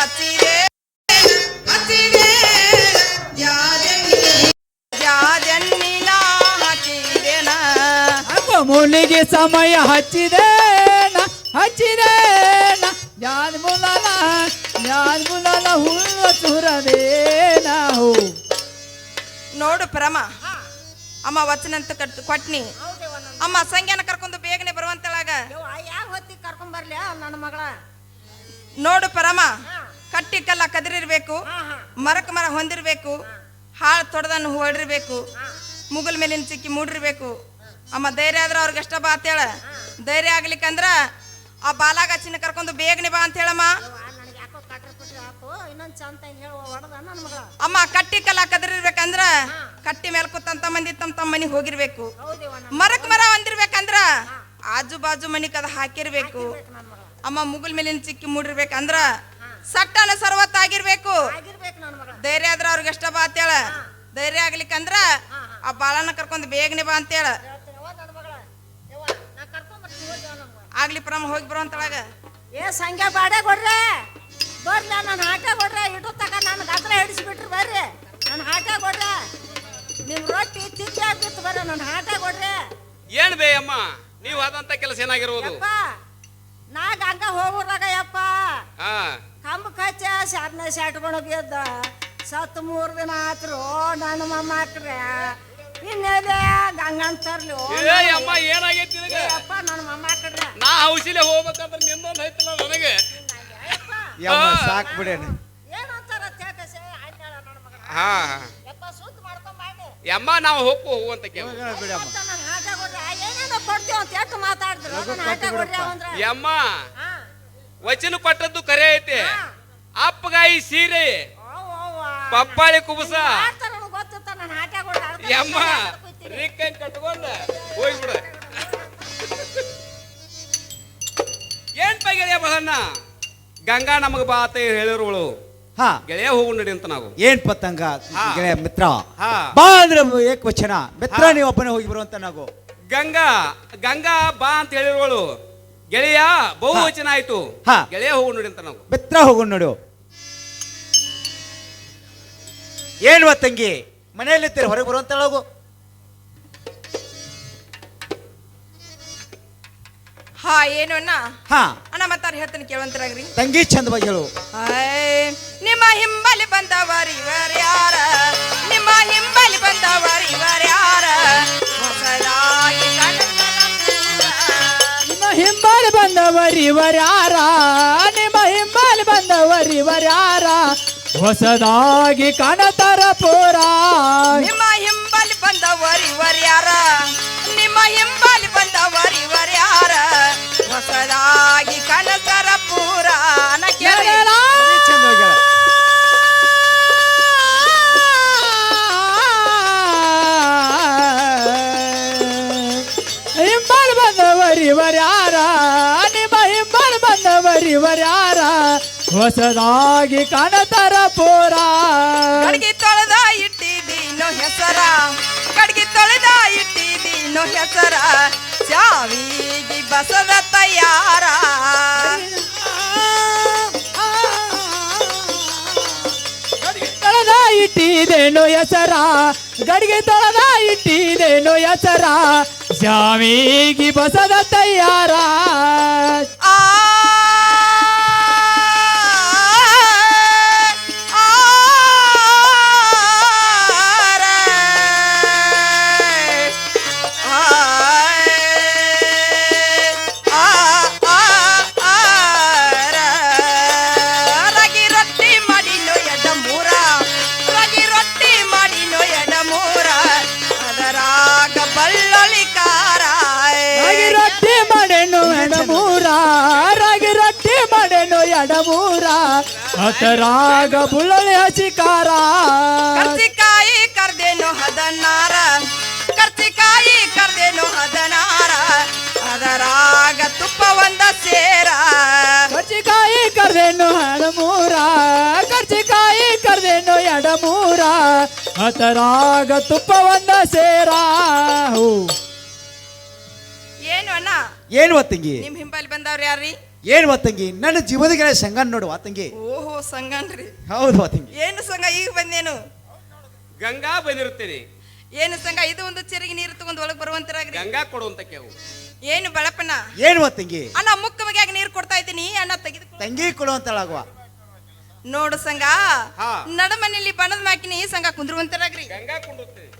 ಹಚ್ಚಿದೆ ಹಚ್ಚಿದೆ ಜಾಜನ್ನಿನ ಹಚ್ಚಿದೆನ ಮೂಲಿಗೆ ಸಮಯ ಹಚ್ಚಿದೇನ ಹಚ್ಚಿದೇನ ಜಾದ್ ಮುಲನ ಹುಲ್ಲು ಸುರದೇನ ನೋಡು ಪ್ರಮ ಅಮ್ಮ ವಚನ ಅಂತ ಕೊಟ್ನಿ ಅಮ್ಮ ಸಂಖ್ಯಾನ ಕರ್ಕೊಂಡು ಬೇಗನೆ ಬರುವಂತಳಾಗ ಯಾವ ಹೊತ್ತಿಗೆ ಕರ್ಕೊಂಡ್ ಬರ್ಲಿ ನನ್ನ ಮಗಳ ನೋಡು ಪರಮ ಕಟ್ಟಿ ಕಲ್ಲ ಕದಿರಿರ್ಬೇಕು ಮರಕ ಮರ ಹೊಂದಿರ್ಬೇಕು ಹಾಳು ತೊಡೆದನ್ನು ಹೊಡಿರ್ಬೇಕು ಮುಗಲ್ ಮೇಲಿನ ಚಿಕ್ಕಿ ಮೂಡಿರ್ಬೇಕು ಅಮ್ಮ ಧೈರ್ಯ ಆದ್ರ ಅವ್ರಿಗಷ್ಟ ಬಾ ಅಂತೇಳ ಧೈರ್ಯ ಆಗ್ಲಿಕ್ಕಂದ್ರ ಆ ಬಾಲಾಗಚ್ಚಿನ ಕರ್ಕೊಂಡು ಬೇಗನೆ ಬಾ ಅಂತ ಹೇಳಮ್ಮ ಅಮ್ಮ ಕಟ್ಟಿ ಕಲ್ಲ ಕದಿರಿರ್ಬೇಕಂದ್ರ ಕಟ್ಟಿ ಮೇಲೆ ಕೂತಂತ ಮಂದಿ ತಮ್ಮ ಮನಿಗೆ ಹೋಗಿರ್ಬೇಕು ಮರಕ್ ಮರ ಹೊಂದಿರ್ಬೇಕಂದ್ರ ಆಜು ಬಾಜು ಮನಿ ಕದ ಹಾಕಿರ್ಬೇಕು ಅಮ್ಮ ಮುಗುಲ್ ಮೇಲಿನ ಚಿಕ್ಕಿ ಮೂಡಿರ್ಬೇಕಂದ್ರ ಸಟ್ಟನ ಸರ್ವತ್ತಾಗಿರ್ಬೇಕು ಧೈರ್ಯ ಆದ್ರ ಅವ್ರಿಗೆ ಎಷ್ಟ ಬಾ ಅಂತೇಳ ಧೈರ್ಯ ಆಗ್ಲಿಕ್ಕಂದ್ರ ಆ ಬಾಳನ ಕರ್ಕೊಂಡ್ ಬೇಗನೆ ಬಾ ಅಂತೇಳ ಆಗ್ಲಿ ಪ್ರಮ ಹೋಗಿ ಬರುವಂತಳಾಗ ಏ ಸಂಖ್ಯಾ ಬಾಡೆ ಕೊಡ್ರೆ ಬರ್ಲ ನನ್ನ ಹಾಟ ಕೊಡ್ರೆ ಇಟ್ಟು ತಕ ನನ್ನ ಗತ್ರ ಹಿಡಿಸ್ಬಿಟ್ರಿ ಬರ್ರಿ ನನ್ನ ಹಾಟ ಕೊಡ್ರೆ ನಿಮ್ ರೊಟ್ಟಿ ತಿಕ್ಕಿ ಆಗ್ಬಿತ್ತು ಬರ್ರಿ ನನ್ನ ಹಾಟ ಕೊಡ್ರೆ ಏನ್ ಬೇ ಅಮ್ಮ ನೀವು ಆದಂತ ಕೆಲಸ ಏನಾಗಿರುವುದು ನಾ ಗಂಗ ಹೋಗುರಾಗ ಯಪ್ಪ ಕಂಬ ಕಚ್ಚ ಶಾರ್ನೆ ಶಾಟ್ಕೊಂಡು ಬಿದ್ದ ಸತ್ 3 ದಿನ ಆತ್ರು ನನ್ನ ಮೊಮ್ಮಕ್ರೆ ಇನ್ನೇದೇ ಗಂಗನ್ ತರ್ಲಿ ಅಮ್ಮ ಏನಾಗೈತಿ ಅಪ್ಪ ನನ್ನ ಮೊಮ್ಮಕ್ರೆ ನಾ ಔಷಧಿ ಹೋಗ್ಬೇಕಂದ್ರೆ ನಿಂದೊಂದು ಐತಲ್ಲ ನನಗೆ ಸಾಕ್ ಬಿಡೇನ ಏನಂತಾರ ಹಾ ಯಪ್ಪ ಸುತ್ತ ಮಾಡ್ಕೊಂಡ್ ಮಾಡಿ ಯಮ್ಮ ನಾವು ಹೋಗುವಂತ ಏನೇನೋ ಕೊಡ್ತೀವಿ ಅಂತ ಎಷ್ಟು ಮಾತಾಡಿದ್ರು ಯಮ್ಮ ವಚನ ಕೊಟ್ಟದ್ದು ಕರೆ ಐತೆ ಅಪ್ಪಗಾಯಿ ಸೀರೆ ಪಪ್ಪಾಳಿ ಕುಬಸ ಯಮ್ಮ ರಿಕ್ಕಂಗ್ ಕಟ್ಕೊಂಡ ಹೋಗ್ಬಿಡ ಏನ್ ಪೈ ಗೆಳೆಯ ಬಹಣ್ಣ ಗಂಗಾ ನಮಗ ಬಾ ಅಂತ ಹೇಳಿರೋಳು ಗೆಳೆಯ ಹೋಗು ನಡಿ ಅಂತ ನಾವು ಏನ್ ಪತ್ತಂಗ ಗೆಳೆಯ ಮಿತ್ರ ಬಾ ಅಂದ್ರೆ ಏಕವಚನ ಮಿತ್ರ ನೀವು ಒಬ್ಬನೇ ಹೋಗಿ ಬರುವಂತ ನಾವು ಗಂಗಾ ಗಂಗಾ ಬಾ ಅಂತ ಹೇಳಿರೋಳು ಗೆಳೆಯ ಬಹುವಚನ ಆಯ್ತು ಗೆಳೆಯ ಹೋಗು ನೋಡಿ ಅಂತ ನಾವು ಮಿತ್ರ ಹೋಗು ನೋಡು ಏನ್ ತಂಗಿ ಮನೆಯಲ್ಲಿದ್ದೀರಿ ಹೊರಗೆ ಬರುವಂತ ಹೋಗು ಹಾ ಏನು ಅಣ್ಣ ಅಣ್ಣ ಮತ್ತಾರ ಹೇಳ್ತಾನೆ ಕೇಳುವಂತರಾಗ್ರಿ ತಂಗಿ ಚಂದ ಬಗ್ಗೆ ಹೇಳು ನಿಮ್ಮ ಹಿಂಬಲಿ ಬಂದವರಿ ಯಾರ ನಿಮ್ಮ ಹಿಂಬಲಿ ಬಂದವರಿ ಯಾರ ಹೊಸದಾಗಿ ನಿಮ್ಮ ಹಿಂಬಲಿ ಬಂದವರಿ ಯಾರ ನಿಮ್ಮ ಹಿಂಬಲಿ ಬಂದವರಿ ಯಾರ ಹೊಸದಾಗಿ ಕಾಣತಾರ ಪೂರ ನಿಮ್ಮ ಹಿಂಬಲಿ ಬಂದವರಿ ಯಾರ ನಿಮ್ಮ ಹಿಂಬಲಿ ಬಂದವರಿ ಯಾರ ಹೊಸದಾಗಿ ಕನಸರ ಪೂರ ಹಿಂಬಲ್ ಬಂದವರಿ ಯಾರ ನಿಮ್ಮ ಹಿಂಬಲ್ ಬಂದವರಿ ಯಾರ ಹೊಸದಾಗಿ ಕಾಣತಾರ ಪೂರ ಕಡ್ಗಿ ತೊಳೆದ ಇಟ್ಟಿದ್ದೀನೋ ಹೆಸರ ಕಡ್ಗಿ ತೊಳೆದ ಇಟ್ಟಿದ್ದೀನೋ ಹೆಸರ ಚಾವಿಗಿ ಬಸದ ತಯಾರ ತೊಳೆದ ಇಟ್ಟಿದೇನೋ ಹೆಸರ ಗಡಿಗೆ ತೊಳೆದ ಇಟ್ಟಿದೇನೋ ಹೆಸರ ಚಾವಿಗಿ ಬಸದ ತಯಾರ ಎಡಮೂರ ಹತರಾಗ ಬುಳ್ಳಳಿ ಹಸಿಕಾರ ಕರ್ಚಿಕಾಯಿ ಕರ್ದೇನು ಹದನಾರ ಕರ್ಚಿಕಾಯಿ ಕರ್ದೇನು ಹದನಾರ ಅದರಾಗ ತುಪ್ಪ ಒಂದ ಸೇರ ಕರ್ಚಿಕಾಯಿ ಕರ್ದೇನು ಎಡಮೂರ ಕರ್ಚಿಕಾಯಿ ಕರ್ದೇನು ಎಡಮೂರ ಹತರಾಗ ತುಪ್ಪ ಒಂದ ಸೇರ ಏನು ಅಣ್ಣ ಏನು ತಂಗಿ ನಿಮ್ ಹಿಂಬಲ್ಲಿ ಬಂದವ್ರು ಯಾರ್ರಿ ಏನು ತಂಗಿ ನನ್ನ ಜೀವನದ ಸಂಗನ್ ನೋಡುವ ತಂಗಿ. ಓಹೋ ಸಂಗನ್ರಿ. ಹೌದು ತಂಗಿ. ಏನು ಸಂಘ ಈಗ ಬಂದೇನು? ಗಂಗಾ ಬಂದಿರುತ್ತೇನೆ. ಏನು ಸಂಘ ಇದು ಒಂದು ಚೆರಿಗೆ ನೀರು ತಗೊಂಡು ಒಳಗೆ ಬರುವಂತರಾಗ್ರಿ. ಗಂಗಾ ಕೊಡುವಂತ ಕೇವು. ಏನು ಬಳಪನ? ಏನು ತಂಗಿ? ಅಣ್ಣ ಮುಕ್ಕ ಮಗಿಯಾಗ ನೀರು ಕೊಡ್ತಾ ಇದ್ದೀನಿ ಅಣ್ಣ ತೆಗೆದು ತಂಗಿ ಕೊಡುವಂತಳಾಗುವ. ನೋಡು ಸಂಘ ನಡಮನೆಯಲ್ಲಿ ಬಣದ ಮಾಕಿನಿ ಸಂಘ ಕುಂದ್ರುವಂತರಾಗ್ರಿ. ಗಂಗಾ ಕುಂಡುತ್ತೇನೆ.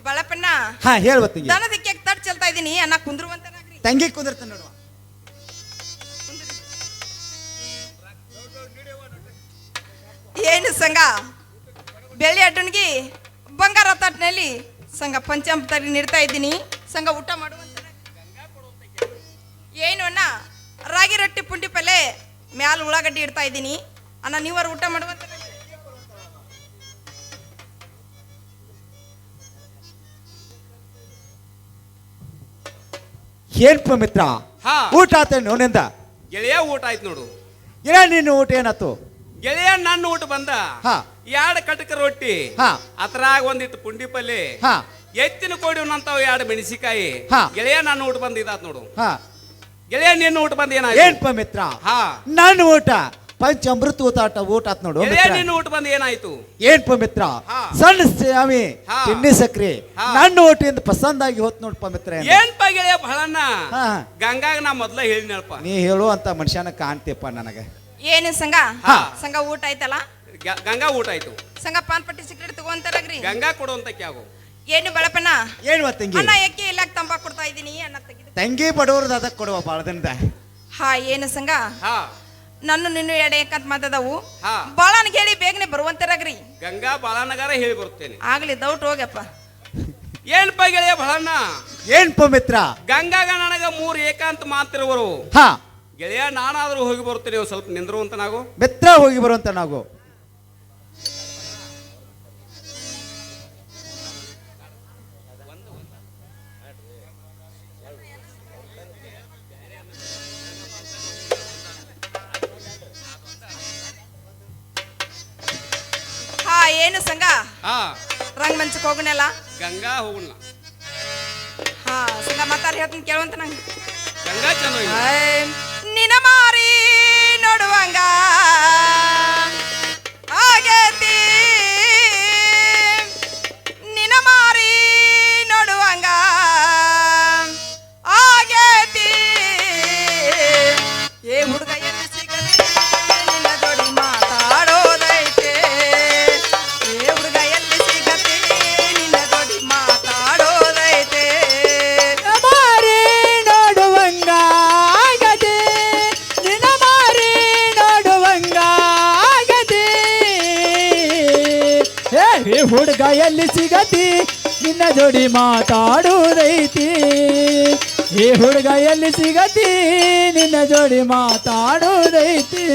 ಬಳಪನ್ನ ಹಾ ಹೇಳುವ ತಂಗಿ. ದನದಕ್ಕೆ ತಟ್ ಚೆಲ್ತಾ ಇದ್ದೀನಿ ಅಣ್ಣ ಕುಂದ್ರುವಂತರಾಗ್ರಿ. ತಂಗಿ ಕುಂದಿರ್ತಾನೆ ನೋಡುವ. ಏನು ಸಂಘ ಬೆಳ್ಳಿ ಅಡ್ಡನ್ಗಿ ಬಂಗಾರ ತಟ್ಟಿನಲ್ಲಿ ಸಂಘ ಪಂಚಾಮೃತ ನೀಡ್ತಾ ಇದ್ದೀನಿ ಸಂಘ ಊಟ ಮಾಡುವಂತ. ಏನು ಅಣ್ಣ ರಾಗಿ ರೊಟ್ಟಿ ಪುಂಡಿ ಪಲ್ಲೆ ಮ್ಯಾಲ ಉಳ್ಳಾಗಡ್ಡಿ ಇಡ್ತಾ ಇದ್ದೀನಿ ಅಣ್ಣ ನೀವರು ಊಟ ಮಾಡುವಂತ. ಏನ್ಪ ಮಿತ್ರ ಊಟ ಆತ ನೋನಿಂದ? ಗೆಳೆಯ ಊಟ ಆಯ್ತು ನೋಡು. ಏನ ನಿನ್ನ ಊಟ ಏನಾತು? ಗೆಳೆಯ ನನ್ನ ಊಟ ಬಂದ. ಎರಡು ಕಟಕ ರೊಟ್ಟಿ, ಅದ್ರಾಗ ಒಂದಿಟ್ಟು ಪುಂಡಿ ಪಲ್ಲೆ, ಎತ್ತಿನ ಕೋಡಿ ನಂತಾವ್ ಎರಡು ಮೆಣಸಿಕಾಯಿ. ಗೆಳೆಯ ನನ್ನ ಊಟ ಬಂದ ಇದಾತ್ ನೋಡು. ಗೆಳೆಯ ನಿನ್ನ ಊಟ ಬಂದ ಏನಾಯ್ತು? ಏನ್ಪ ಮಿತ್ರ ನನ್ನ ಊಟ ಪಂಚಾಮೃತ ಊಟ ಆತ್ ನೋಡು. ಗೆಳೆಯ ನಿನ್ನ ಊಟ ಬಂದ ಏನಾಯ್ತು? ಏನ್ಪ ಮಿತ್ರ ಸಣ್ಣ ಸ್ವಾಮಿ ತಿಂಡಿ ಸಕ್ರಿ ನನ್ನ ಊಟದಿಂದ ಪಸಂದಾಗಿ ಹೋತ್ ನೋಡ್ಪ ಮಿತ್ರ. ಏನ್ಪ ಗೆಳೆಯ ಬಹಳನ್ನ ಗಂಗಾಗ ನಾ ಮೊದ್ಲ ಹೇಳಿನಲ್ಪ. ನೀ ಹೇಳುವಂತ ಮನುಷ್ಯನ ಕಾಣ್ತೀಪ್ಪ ನನಗೆ. ಏನು ಸಂಘ ಸಂಘ ಊಟ ಆಯ್ತಲ್ಲ? ಗಂಗಾ ಊಟ ಆಯ್ತು. ಸಂಘ ಪಾನ್ ಪಟ್ಟಿ ಸಿಗರೇಟ್ ತಗೊಂತಾರಾಗ್ರಿ. ಗಂಗಾ ಕೊಡುವಂತ ಕ್ಯಾಗು. ಏನು ಬಳಪನ? ಏನು ತಂಗಿ? ಅಣ್ಣ ಎಕ್ಕೆ ಇಲ್ಲ ತಂಬಾಕ್ ಕೊಡ್ತಾ ಇದ್ದೀನಿ ಅಣ್ಣ ತೆಗೆದು. ತಂಗಿ ಬಡವ್ರದ ಅದಕ್ಕೆ ಕೊಡುವ ಬಾಳದಿಂದ. ಹಾ ಏನು ಸಂಘ ನನ್ನ ನಿನ್ನ ಎಡೆ ಯಾಕಂತ ಮಾತದವು ಬಾಳನ್ಗೆ ಹೇಳಿ ಬೇಗನೆ ಬರುವಂತರಾಗ್ರಿ. ಗಂಗಾ ಬಾಳನಗಾರ ಹೇಳಿ ಬರುತ್ತೇನೆ. ಆಗ್ಲಿ ದೌಟ್ ಹೋಗಪ್ಪ. ಏನ್ಪ ಗೆಳೆಯ ಬಹಳಣ್ಣ? ಏನ್ಪ ಮಿತ್ರ ಗಂಗಾಗ ನನಗ 3 ಏಕಾಂತ ಮಾತಿರುವರು. ಗೆಳೆಯ ನಾನಾದ್ರೂ ಹೋಗಿ ಬರುತ್ತೇನೆ, ಸ್ವಲ್ಪ ನಿಂದ್ರುವಂತ ನಾವು ಮಿತ್ರ ಹೋಗಿ ಬರುವಂತ ನಾವು. ಏನು ಸಂಘ ರಂಗಮಂಚಕ್ಕೆ ಹೋಗೋಣಲ್ಲ? ಗಂಗಾ ಹೋಗೋಣ. ಹಾ ಸಂಘ ಮಾತಾಡಿ ಹೇಳ್ತೀನಿ ಕೇಳುವಂತ ನಂಗೆ. ಗಂಗಾ ಚೆನ್ನಾಗಿ ನಿನ ಮಾರಿ ನೋಡುವಂಗ ಆಗೇತಿ, ನಿನ ಮಾರಿ ನೋಡುವಂಗ ಆಗೇತಿ. ಏ ಹುಡುಗ ಎಲ್ಲಿ ಸಿಗಲಿ ನಿನ್ನ ಜೋಡಿ ಮಾತಾಡೋದೈತೆ. ಏ ಹುಡುಗ ಎಲ್ಲಿ ಸಿಗತಿ ನಿನ್ನ ಜೋಡಿ ಮಾತಾಡೋದೈತೆ. ಮಾರಿ ನೋಡುವಂಗ ಆಗದೆ, ನಿನ್ನ ಮಾರಿ ನೋಡುವಂಗ ಆಗದೆ. ಏ ಹುಡುಗ ಎಲ್ಲಿ ಸಿಗತಿ ನಿನ್ನ ಜೋಡಿ ಮಾತಾಡುವುದೈತಿ. ಈ ಹುಡುಗ ಎಲ್ಲಿ ಸಿಗತಿ ನಿನ್ನ ಜೋಡಿ ಮಾತಾಡುವುದೈತಿ.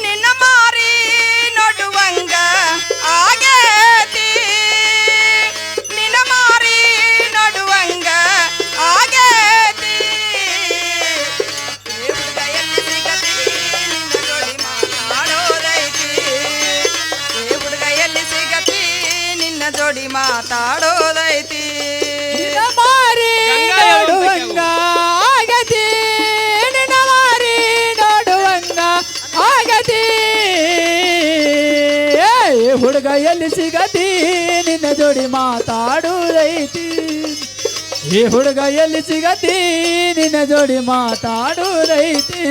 ನಿನ್ನ ಮಾರಿ ನೋಡುವಂಗ ಆಗೇತಿ, ನಿನ್ನ ಮಾರಿ ನೋಡುವಂಗ ಆಗೇತಿ. ಏ ಹುಡುಗ ಎಲ್ಲಿ ಸಿಗತಿ ನಿನ್ನ ಜೋಡಿ ಮಾತಾಡೋದೈತಿ. ಏ ಹುಡುಗ ಎಲ್ಲಿ ಸಿಗತಿ ನಿನ್ನ ಜೋಡಿ ಮಾತಾಡೋದೈತಿ. ನಿನ್ನ ಮಾರಿ ನೋಡುವಂಗ ಆಗತಿ, ನಿನ್ನ ಮಾರಿ ನೋಡುವಂಗ ಆಗತಿ. ಹುಡುಗ ಎಲ್ಲಿ ಸಿಗತಿ ನಿನ್ನ ಜೋಡಿ ಮಾತಾಡುವುದೈತಿ. ಈ ಹುಡುಗ ಎಲ್ಲಿ ಸಿಗತಿ ನಿನ್ನ ಜೋಡಿ ಮಾತಾಡುವುದೈತಿ.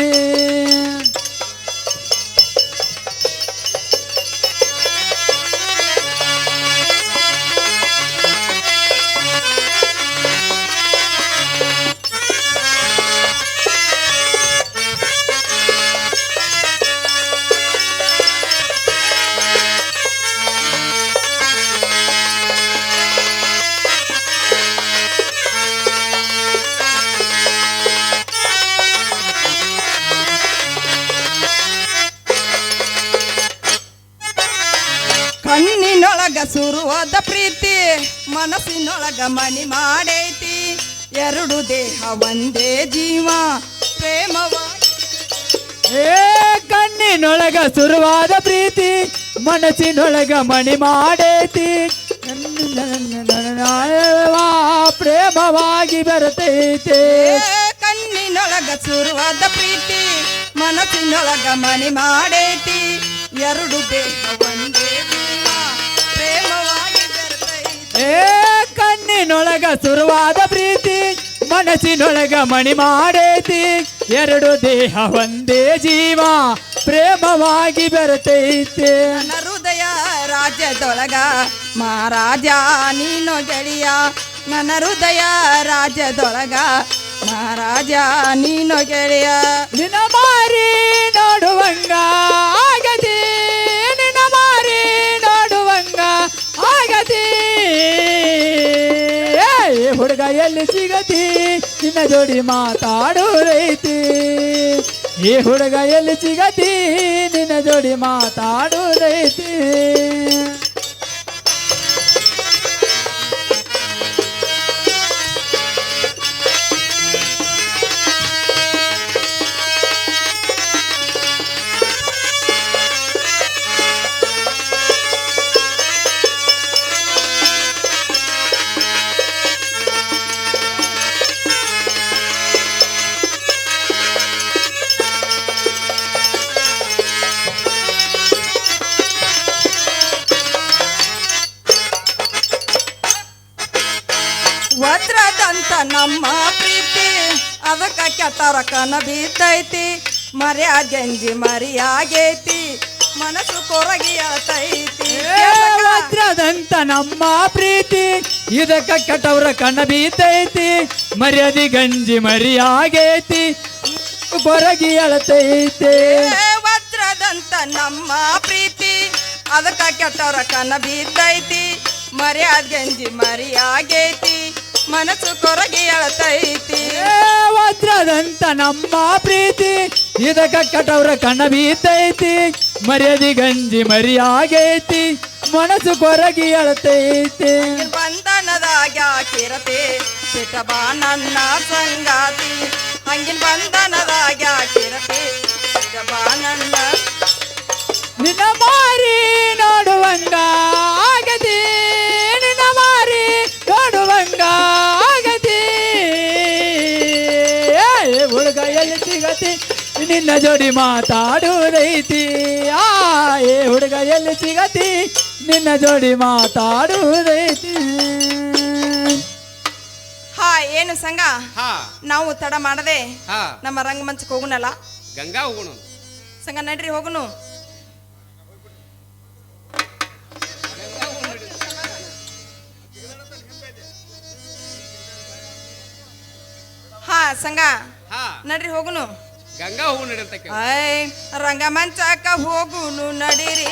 ಕಣ್ಣಿನೊಳಗ ಸುರುವಾದ ಪ್ರೀತಿ ಮನಸ್ಸಿನೊಳಗ ಮನಿ ಮಾಡೈತಿ. ಎರಡು ದೇಹ ಒಂದೇ ಜೀವ ಪ್ರೇಮವಾಗಿ. ಏ ಕಣ್ಣಿನೊಳಗ ಸುರುವಾದ ಪ್ರೀತಿ ಮನಸ್ಸಿನೊಳಗ ಮಣಿ ಮಾಡೈತಿ. ಪ್ರೇಮವಾಗಿ ಬರ್ತೈತೆ. ಕಣ್ಣಿನೊಳಗ ಕಣ್ಣಿನೊಳಗ ಸುರುವಾದ ಪ್ರೀತಿ ಮನಸ್ಸಿನೊಳಗ ಮನೆ ಮಾಡೈತಿ ಎರಡು ದೇಹ ಒಂದೇ ಜೀವ ಪ್ರೇಮವಾಗಿ ಬೆರೆತೈತಿ ಏ ಕಣ್ಣಿನೊಳಗ ಸುರುವಾದ ಪ್ರೀತಿ ಮನಸ್ಸಿನೊಳಗ ಮಣಿ ಮಾಡೈತಿ ಎರಡು ದೇಹ ಒಂದೇ ಜೀವ ಪ್ರೇಮವಾಗಿ ಬೆರೆತೈತೆ ನನ್ನ ಹೃದಯ ರಾಜ್ಯದೊಳಗ ಮಹಾರಾಜ ನೀನು ಗೆಳೆಯ ನನ್ನ ಹೃದಯ ರಾಜ್ಯದೊಳಗ ಮಹಾರಾಜ ನೀನು ಗೆಳೆಯ ನಿನ್ನ ಮಾರಿ ನೋಡುವಂಗ ಆಗತಿ ನಿನ್ನ ಮಾರಿ ನೋಡುವಂಗ ಆಗತಿ ಏ ಹುಡುಗ ಎಲ್ಲಿ ಸಿಗತಿ ನಿನ್ನ ಜೋಡಿ ಮಾತಾಡುವುದೈತಿ ಈ ಹುಡುಗ ಎಲ್ಲಿ ಸಿಗತಿ ನಿನ್ನ ಜೋಡಿ ಮಾತಾಡುವುದೈತಿ ವಜ್ರದಂತ ನಮ್ಮ ಪ್ರೀತಿ ಅದಕ್ಕ ಕೆಟ್ಟರ ಕನ ಬಿದ್ದೈತಿ ಮರ್ಯಾದೆಂಜಿ ಮರಿಯಾಗೈತಿ ಮನಸ್ಸು ಕೊರಗಿ ಅಳತೈತಿ ವಜ್ರದಂತ ನಮ್ಮ ಪ್ರೀತಿ ಇದಕ್ಕ ಕೆಟ್ಟವ್ರ ಕಣ್ಣ ಬೀತೈತಿ ಮರ್ಯಾದಿ ಗಂಜಿ ಮರಿಯಾಗೈತಿ ಕೊರಗಿ ಅಳತೈತೆ ವಜ್ರದಂತ ನಮ್ಮ ಪ್ರೀತಿ ಅದಕ್ಕ ಕೆಟ್ಟವ್ರ ಕನ ಬಿದ್ದೈತಿ ಮರ್ಯಾದೆಂಜಿ ಮರಿಯಾಗೈತಿ ಮನಸ್ಸು ಕೊರಗಿ ಅಳತೈತಿ ವಜ್ರದಂತ ನಮ್ಮ ಪ್ರೀತಿ ಇದಕ್ಕ ಕೆಟ್ಟವ್ರ ಕಣ್ಣ ಬೀತೈತಿ ಮರ್ಯಾದಿ ಗಂಜಿ ಮರಿಯಾಗೈತಿ ಮನಸ್ಸು ಕೊರಗಿ ಅಳತೈತಿ ಬಂಧನದಾಗ ಕಿರತೆ ಸಿಟಬಾ ನನ್ನ ಸಂಗಾತಿ ಹಂಗಿನ ಬಂಧನದಾಗ ಕಿರತೆ ಸಿಟಬಾ ನನ್ನ ನಿನ್ನ ಮಾರಿ ನೋಡುವಂಗ ಆಗತಿ ನಿನ್ನ ಮಾರಿ ನೋಡುವಂಗ ಆಗತಿ ಏ ಹುಡುಗ ಎಲ್ಲಿ ಸಿಗತಿ ನಿನ್ನ ಜೋಡಿ ಮಾತಾಡುವುದೈತಿ ಆ ಏ ಹುಡುಗ ಎಲ್ಲಿ ಸಿಗತಿ ನಿನ್ನ ಜೋಡಿ ಮಾತಾಡುವುದೈತಿ ಹಾ ಏನು ಸಂಘ ಹಾ ನಾವು ತಡ ಮಾಡದೆ ಹಾ ನಮ್ಮ ರಂಗಮಂಚಕ್ಕೆ ಹೋಗುನಲ್ಲ ಗಂಗಾ ಹೋಗೋಣ ಸಂಘ ನಡ್ರಿ ಹೋಗುನು ಹಾ ಸಂಘ ಹಾ ನಡ್ರಿ ಹೋಗುನು ಗಂಗಾ ಹೋಗೋಣ ಅಂತ ಕೇಳ ಐ ರಂಗಮಂಚಕ ಹೋಗುನು ನಡಿರಿ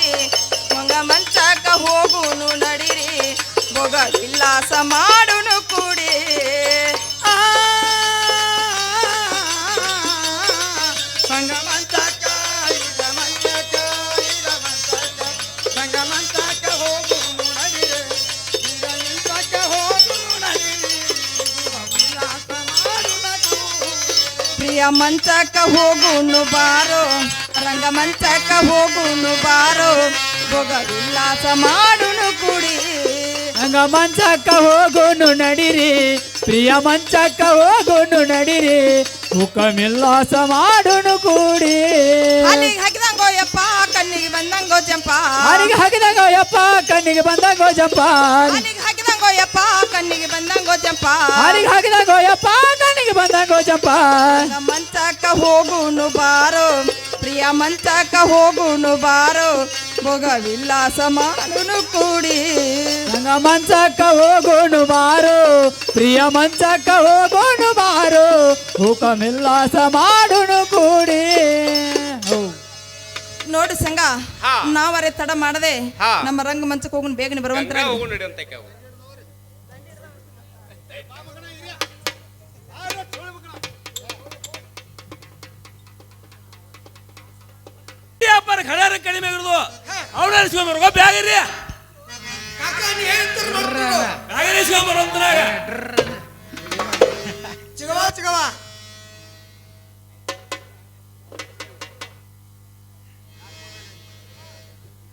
ಮಂಚಕ ಹೋಗುನು ನಡಿರಿ ಭೋಗ ವಿಲಾಸ ಮಾಡುನು ಕೂಡಿ ಆ ಸಂಗಮಂತಕ ಸಂಗಮಂತಕ ಹೋಗುನು ನಡಿರೆ ಸಂಗಮಂತಕ ಹೋಗುನು ನಡಿರಿ ವಿಲಾಸ ಮಾಡುನಕು ಪ್ರಿಯ ಮಂಚಕ ಹೋಗುನು ಬಾರೋ ರಂಗಮಂಚಕ ಹೋಗುನು ಬಾರೋ ಭೋಗ ವಿಲಾಸ ಮಾಡುನು ಕೂಡಿ ಹಂಗ ಮಂಚಕ್ಕ ಹೋಗೋನು ನಡಿರಿ ಪ್ರಿಯ ಮಂಚಕ್ಕ ಹೋಗೋನು ನಡಿರಿ ಹುಕಮಿಲ್ಲಾಸ ಮಾಡೋನು ಕೂಡಿ ಅಲ್ಲಿಗೆ ಹಾಕಿದಂಗೋ ಯಪ್ಪ ಕಣ್ಣಿಗೆ ಬಂದಂಗೋ ಜಂಪ ಅಲ್ಲಿಗೆ ಹಾಕಿದಾಗ ಯಪ್ಪ ಕಣ್ಣಿಗೆ ಬಂದಂಗೋ ಜಂಪ ಅಲ್ಲಿಗೆ ಹಾಕಿದಂಗೋ ಯಪ್ಪ ಕಣ್ಣಿಗೆ ಬಂದಂಗೋ ಜಂಪ ಅಲ್ಲಿಗೆ ಹಾಕಿದಾಗ ಯಪ್ಪ ಕಣ್ಣಿಗೆ ಬಂದಂಗೋ ಜಂಪ ಮಂಚಕ ಹೋಗುನು ಬಾರೋ ಪ್ರಿಯ ಮಂಚಕ ಹೋಗುನು ಬಾರೋ ಭೋಗ ವಿಲಾಸ ಮಾಡುನು ಕೂಡಿ ಹಂಗ ಮಂಚಕ್ಕ ಹೋಗೋನು ಬಾರೋ ಪ್ರಿಯ ಮಂಚಕ್ಕ ಹೋಗೋನು ಬಾರೋ ಹುಕಮಿಲ್ಲಾಸ ಮಾಡೋನು ಕೂಡಿ ನೋಡಿ ಸಂಘ ಹಾ. ನಾವರೆ ತಡ ಮಾಡದೆ ಹಾ. ನಮ್ಮ ರಂಗಮಂಚಕ್ಕೆ ಹೋಗುನು ಬೇಗನೆ ಬರುವಂತರ ಗಂಗಾ ಹೋಗೋಣ ಅಂತ ಕೇಳ ವ್ಯಾಪಾರ ಖಡಾರ ಕಡಿಮೆ ಇರೋದು ಅವನ ಇಸ್ಕೊಂಬರ್ಗೋ ಬ್ಯಾಗರಿ ಬ್ಯಾಗರಿ ಇಸ್ಕೊಂಬರು ಅಂತನಾಗ ಚಿಗವ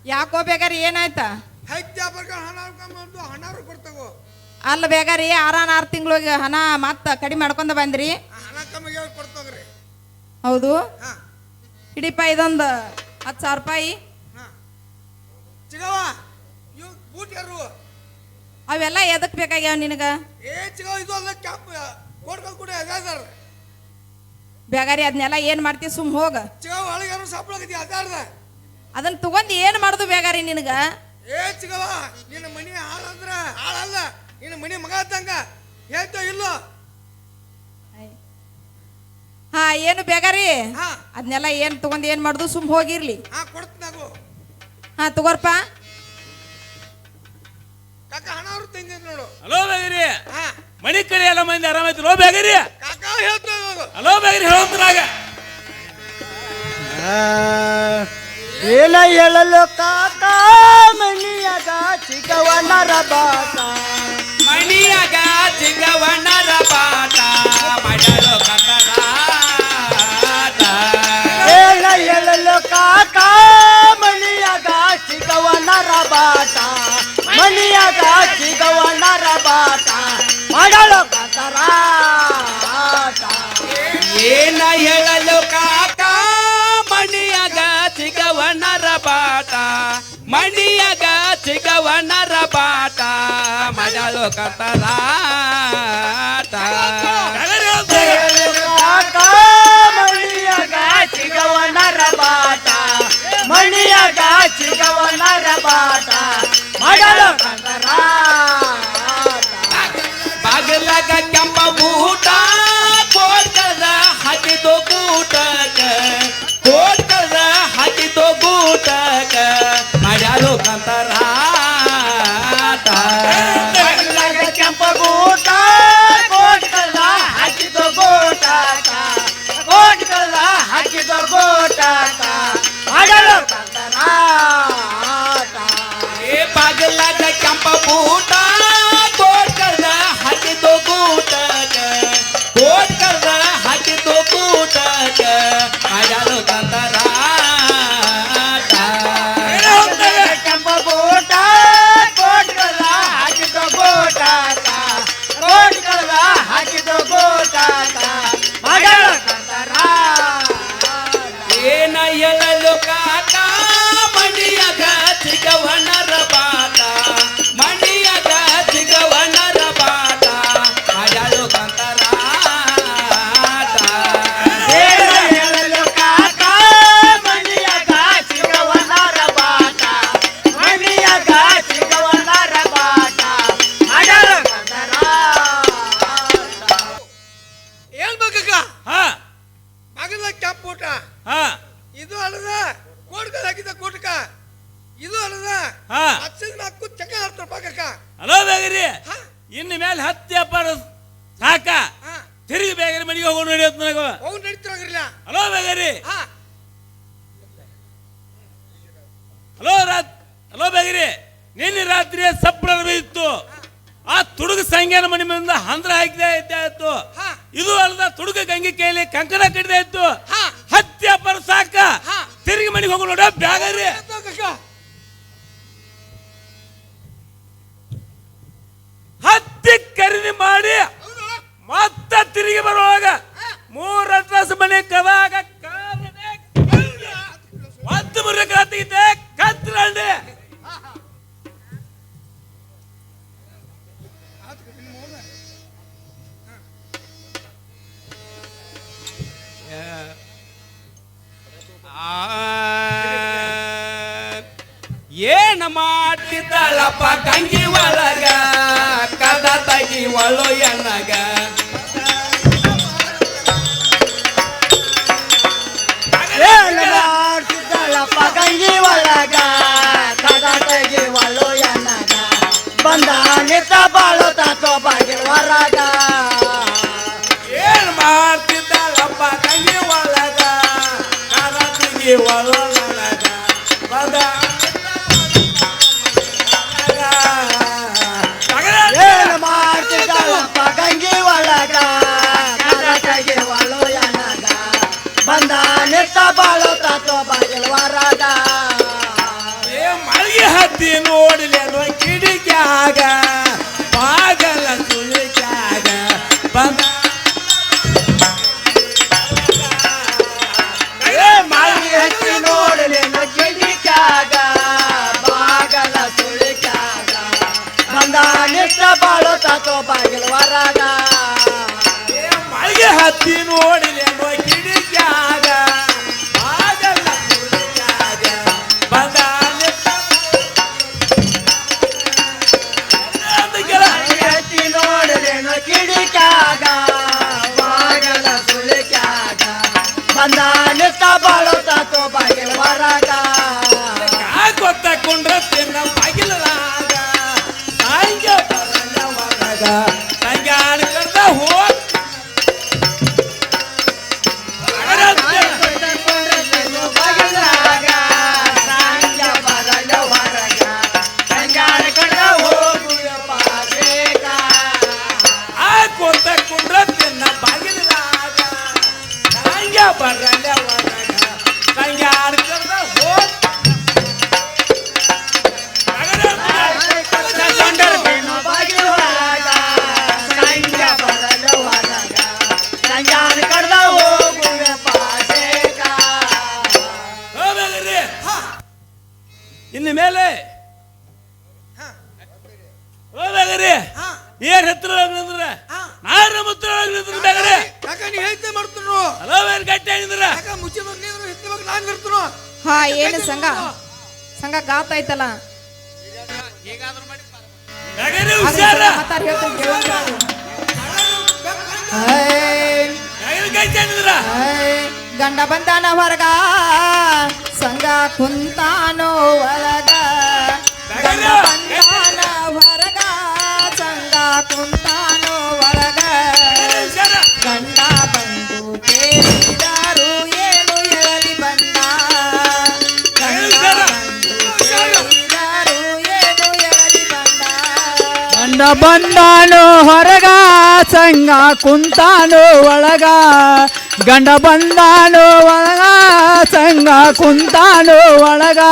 ಯಾಕೋ ಬೇಗಾರಿ ಏನಾಯ್ತಾ ಹಣ ಕೊಡ್ತಾಗೋ ಅಲ್ಲ ಬೇಗಾರಿ 6 ತಿಂಗಳಿಗೆ ಹಣ ಮತ್ತ ಕಡಿಮೆ ಮಾಡ್ಕೊಂಡ ಬಂದ್ರಿ ಹಣ ಕಮ್ಮಿಗೆ ಕೊಡ್ತಾಗ್ರಿ ಹೌದು ಹಾ ಹಿಡಿಪ ಇದೊಂದು 10,000 ರೂಪಾಯಿ. ಚಿಗವ ಇವ್ ಬೂಟ್ ಯಾರು ಅವೆಲ್ಲ ಎದಕ್ ಬೇಕಾಗ್ಯಾವ ನಿನಗ? ಏ ಚಿಗವ ಇದು ಅಲ್ಲ ಕ್ಯಾಪ್ ಕೋಟ್ಕಲ್ ಕೂಡ ಅದಾರ ಬೇಗಾರಿ ಅದನ್ನೆಲ್ಲ ಏನ್ ಮಾಡ್ತಿ ಸುಮ್ ಹೋಗ. ಚಿಗವ ಒಳಗಾರು ಸಾಪ್ಲಾಗತಿ ಅದಾರ್ದ ಅದನ್ನ ತಗೊಂಡ್ ಏನ್ ಮಾಡುದು ಬೇಗಾರಿ ನಿನಗ? ಏ ಚಿಗವ ನಿನ್ನ ಮನಿ ಹಾಳಂದ್ರ ಹಾಳಲ್ಲ, ನಿನ್ನ ಮನಿ ಮಗ ಇದ್ದಂಗ ಹೇಳ್ತ ಇಲ್ಲೋ. ಹಾ ಏನು ಬೇಗಾರಿ ಹಾ ಅದನ್ನೆಲ್ಲ ಏನ್ ತಗೊಂಡ್ ಏನ್ ಮಾಡುದು ಸುಮ್ ಹೋಗಿರ್ಲಿ. ಹಾ ಕೊಡ್ತೀನಾಗು ಹಾ ತಗೋರ್ಪ. ಕಾಕ ಹಣ ಅವ್ರು ತಂದಿ ನೋಡು. ಹಲೋ ಬೇಗರಿ, ಹಾ ಮನಿ ಕಡೆ ಎಲ್ಲ ಮಂದಿ ಆರಾಮೈತಿ ಲೋ ಬೇಗರಿ. ಕಾಕ ಹೇಳ್ತಾ ಇವಾಗ ಹಲೋ ಬೇಗರಿ ಹೇಳೋದ್ರಾಗ ಏನ ಹೇಳಲು ಕಾಕ ಮನಿಯಾಗ ಚಿಕ್ಕವನರ ಬಾಟ, ಮಣಿಯಾಗ ಚಿಗವಣ್ಣರ ಬಾಟ ಮಾಡಲು ಕತರಾಟ. ಏನ ಹೇಳಲು ಕಾಕ ಮನಿಯಾಗ ಚಿಕ್ಕವನರ ಬಾಟ, ಮನಿಯಾಗ ಚಿಕ್ಕವನರ ಬಾಟ ಮಾಡಲು ಕತರಾಟ. ಏನ ಹೇಳಲು ಕಾಕ ಮಣಿಯಾಗ ಚಿಗವಣ್ಣರ ಬಾಟ, ಮಣಿಯಾಗ ಚಿಗವಣ್ಣರ ಬಾಟ ಮಾಡಲು ಕತರಾಟ. ಕಾಕ ಮನಿಯಾಗ ಚಿಕ್ಕವನರ ಬಾಟ, ಮನಿಯಾಗ ಚಿಕ್ಕವನರ ಬಾಟ ಮಾಡಲು ಕತರಾಟ. ಬಾಗಿಲಾಗ ಕೆಂಪ ಬೂಟ ಕೋಟ್ಕದ ಹಾಕಿದೋ ಗೂಟಕ, ಕೋಟ್ಕದ ಹಾಕಿದೋ ಗೂಟಕ ಮಾಡ್ಯಾಲು ಕಂತರಾಟ. ಕೆಂಪ ಗೂಟ ಕೋಟ್ಕಲ್ಲ ಹಾಕಿದ ಗೋಟಾಕ, ಕೋಟ್ಕಲ್ಲ ಹಾಕಿದ ಗೋಟಾಕ ಮಾಡಲು ಕತರಾಟ. ಏ ಬಾಗಿಲಾಗ ಕೆಂಪ ಬೂಟ ಕೋಟ್ಕದ ಹಾಕಿದೋ ಗೂಟಕ, ಕೋಟ್ಕದ ಹಾಕಿದೋ ಗೂಟಕ ಮಾಡ್ಯಾಲು ಕಂತರಾಟ. ಕೆಂಪ ಗೋಟ ಕೋಟ್ಕಲ್ಲ ಹಾಕಿದ ಗೋಟಾಕ, ಕೋಟ್ಕಲ್ಲ ಹಾಕಿದ ಗೋಟಾಕ ಮಾಡಲು ಕತರಾಟ. ಏನ ಹೇಳಲು ಕಾಕ ಮಣಿಯಾಗ ಚಿಗವಣ್ಣರ ಬಾಟ, ಮಣಿಯಾಗ ಚಿಗವಣ್ಣರ ಬಾಟ ಮಾಡಲು ಕಂತರಾಟ. ಹೇಳಲು ಕಾಕ ಮನಿಯಾಗ ಚಿಕ್ಕವನರ ಬಾಟ, ಮನಿಯಾಗ ಚಿಕ್ಕವನರ ಬಾಟ ಮಾಡಲು ಕತರಾಟ. ಏನ್ ಬೇಕಕ್ಕ ಹಾ ಬಾಗಿಲ ಕ್ಯಾಪ್ ಊಟ ಹಾ ಇದು ಅಲ್ಲದ ಕೋಟ್ಕಲ್ ಹಾಕಿದ ಕೋಟಕ ಇದು ಅಲ್ಲದ ಹಾ. 10,4 ಚಕ್ಕ ಹಾಕ್ತಾರ ಪಾಕಕ್ಕ. ಹಲೋ ಬೇಗರಿ, ಹಾ ಇನ್ನು ಮೇಲೆ 10 ವ್ಯಾಪಾರ ಸಾಕ. ಹಾ ತಿರುಗಿ ಬೇಗರಿ ಮನೆಗೆ ಹೋಗೋಣ ನಡೆಯುತ್ತ ನನಗ. ಹೋಗಿ ನಡೀತಿರಾಗಿರ್ಲ. ಹಲೋ ಬೇಗರಿ, ಹಾ ಹಲೋ ಬೇಗರಿ, ನಿನ್ನೆ ರಾತ್ರಿ ಸಪ್ಪಳ ಬಿತ್ತು. ಆ ತುಡುಗ ಸಂಖ್ಯಾನ ಮನೆ ಮುಂದೆ ಹಂದ್ರ ಹಾಕಿದೆ ಆಯ್ತು. ಹಾ. ಇದು ಅಲ್ಲದ ತುಡುಗ ಗಂಗೆ ಕೈಲಿ ಕಂಕಣ ಕಟ್ಟಿದೆ ಆಯ್ತು. ಹಾ. 10 ವ್ಯಾಪಾರ ಸಾಕ. ಹಾ. ತಿರುಗಿ ಮನೆಗೆ ಹೋಗೋಣ ನೋಡ ಬ್ಯಾಗರಿ. ಕಾಕ 10 ಖರೀದಿ ಮಾಡಿ ಮತ್ತ ತಿರುಗಿ ಬರುವಾಗ 3 ಅಡ್ರೆಸ್ ಮನೆ ಕದಾಗ ಒಂದು ಮುರುಕ ತೆಗಿತೆ ಕತ್ರಂಡೆ. ಏನ ಮಾಡ್ತಿದ್ದಾಳಪ್ಪ ಗಂಗಿ ಒಳಗ ಕದ ತಗಿ ಒಳು ಎನ್ನಗ. ಏನು ಮಾಡ್ತಿದ್ದಳಪ್ಪ ಗಂಗಿ ಒಳಗ ಕದ ತೆಗಿ ಒಳ್ಳು ಎನ್ನಗ, ಬಂದ ನಿತ್ತ ಬಾಳು ತಾತೋ ಬಾಗಿಲು ಹೊರಗ. ಏನ್ ಮಾಡ್ತಿದ್ದಾಳಪ್ಪ ಗಂಗಿ ಒಳಗ ಕದ ತಗಿ ಒಳು ನನಗ, ಬಂದ ಏನು ಮಾಡ್ತಿದ್ದಳಪ್ಪ ಗಂಗಿ ಒಳಗ ಕದ ತೆಗಿ ಒಳ್ಳು ಎನ್ನಗ, ಬಂದ ನಿತ್ತ ಬಾಳು ತಾತೋ ಬಾಗಿಲು ಹೊರಗ. ಏ ಮಳಿಗೆ ಹತ್ತಿ ನೋಡಲೇನು ಕಿಡಿಕ್ಯಾಗ ಬಾಗಲ ಸುಳಿಕ್ಯಾಗ ಬಂದ ಹೊರಗ ಮಳೆಗೆ ಹತ್ತಿ ನೋಡಿಲೆ ಕಿಡಿಕ್ಯಾಗ ಆಗಲ್ಲ ಕುಡಿಯಾಗ ಬಂದಾನೆ ಎತ್ತಿ ನೋಡಲೇನು ಕಿಡಿಕ್ಯಾಗ ಬಾಗಲ ಸುಳಿಕ್ಯಾಗ ಬಂದಾನಿತ್ತ ಬಾಳುತ್ತಾತೋ ಬಾಗಿಲ ಹೊರಗ ಗೊತ್ತ ಕೊಂಡ್ರ ತಿನ್ನ ಬಾಗಿಲಾಗ ಸಾಂಗ ಬರಲ್ಲ ಹೊರಗ ಸಂಗ ಆಡ್ಕೊಂಡ ಹೋಗ್ ಬಾಗಿಲಾಗ ಸಾಂಗ ಬರಲ್ಲ ಹೊರಗ ಸಂಗಾಡ ಕಡ ಹೋಗುವ ಪಾದೇಗ ಗೊತ್ತ ಕೊಂಡ್ರ ತಿನ್ನ ಬಾಗಿಲಾಗ ಸಂಗ ಬರಲ್ಲ ಹೊರಗ ಸಂಗ ಆಡ್ಕೊಂಡ ಹೋಗ್ ಇನ್ನು ಮೇಲೆ ಹೋಗ್ರಿ ಏನ್ ಹತ್ರ ನಿಂದ್ರ ನಾರ ಮುತ್ರ ನಿಂದ್ರ ಬೇಗ್ರಿ ಯಾಕ ನೀ ಹೇಳ್ತೆ ಮಾಡ್ತೀನೋ ಹಲೋ ಏನ್ ಗಟ್ಟಿ ಹೇಳಿದ್ರ ಯಾಕ ಮುಚ್ಚಿ ಮಗ ನೀನು ಎತ್ತಿ ಮಗ ನಾನು ಇರ್ತೀನೋ ಹಾ ಏನು ಸಂಘ ಸಂಘ ಗಾತ ಐತಲ್ಲ ಬೇಗ್ರಿ ಹುಷಾರ ಮಾತಾಡ್ ಹೇಳ್ತೀನಿ ಕೇಳು. ಬೇಗ್ರಿ ಗಟ್ಟಿ ಹೇಳಿದ್ರ ಗಂಡ ಬಂದಾನ ಹೊರಗ ಸಂಘ ಕುಂತಾನೋ ಒಳಗ ಗಂಡ ಬಂದಾನ ಹೊರಗ ಸಂಘ ಕುಂತಾನೋ ಒಳಗ ಹುಷಾರ ಗಂಡ ಬಂದು ಕೇಳಿದರು ಏನು ಹೇಳಲಿ ಬಂದ ಗಂಡ ಬಂದು ಕೇಳಿದರು ಏನು ಹೇಳಲಿ ಬಂದ ಗಂಡ ಬಂದಾನು ಹೊರಗ ಸಂಗ ಕುಂತಾನು ಒಳಗ ಗಂಡ ಬಂದಾನು ಒಳಗ ಸಂಗ ಕುಂತಾನು ಒಳಗ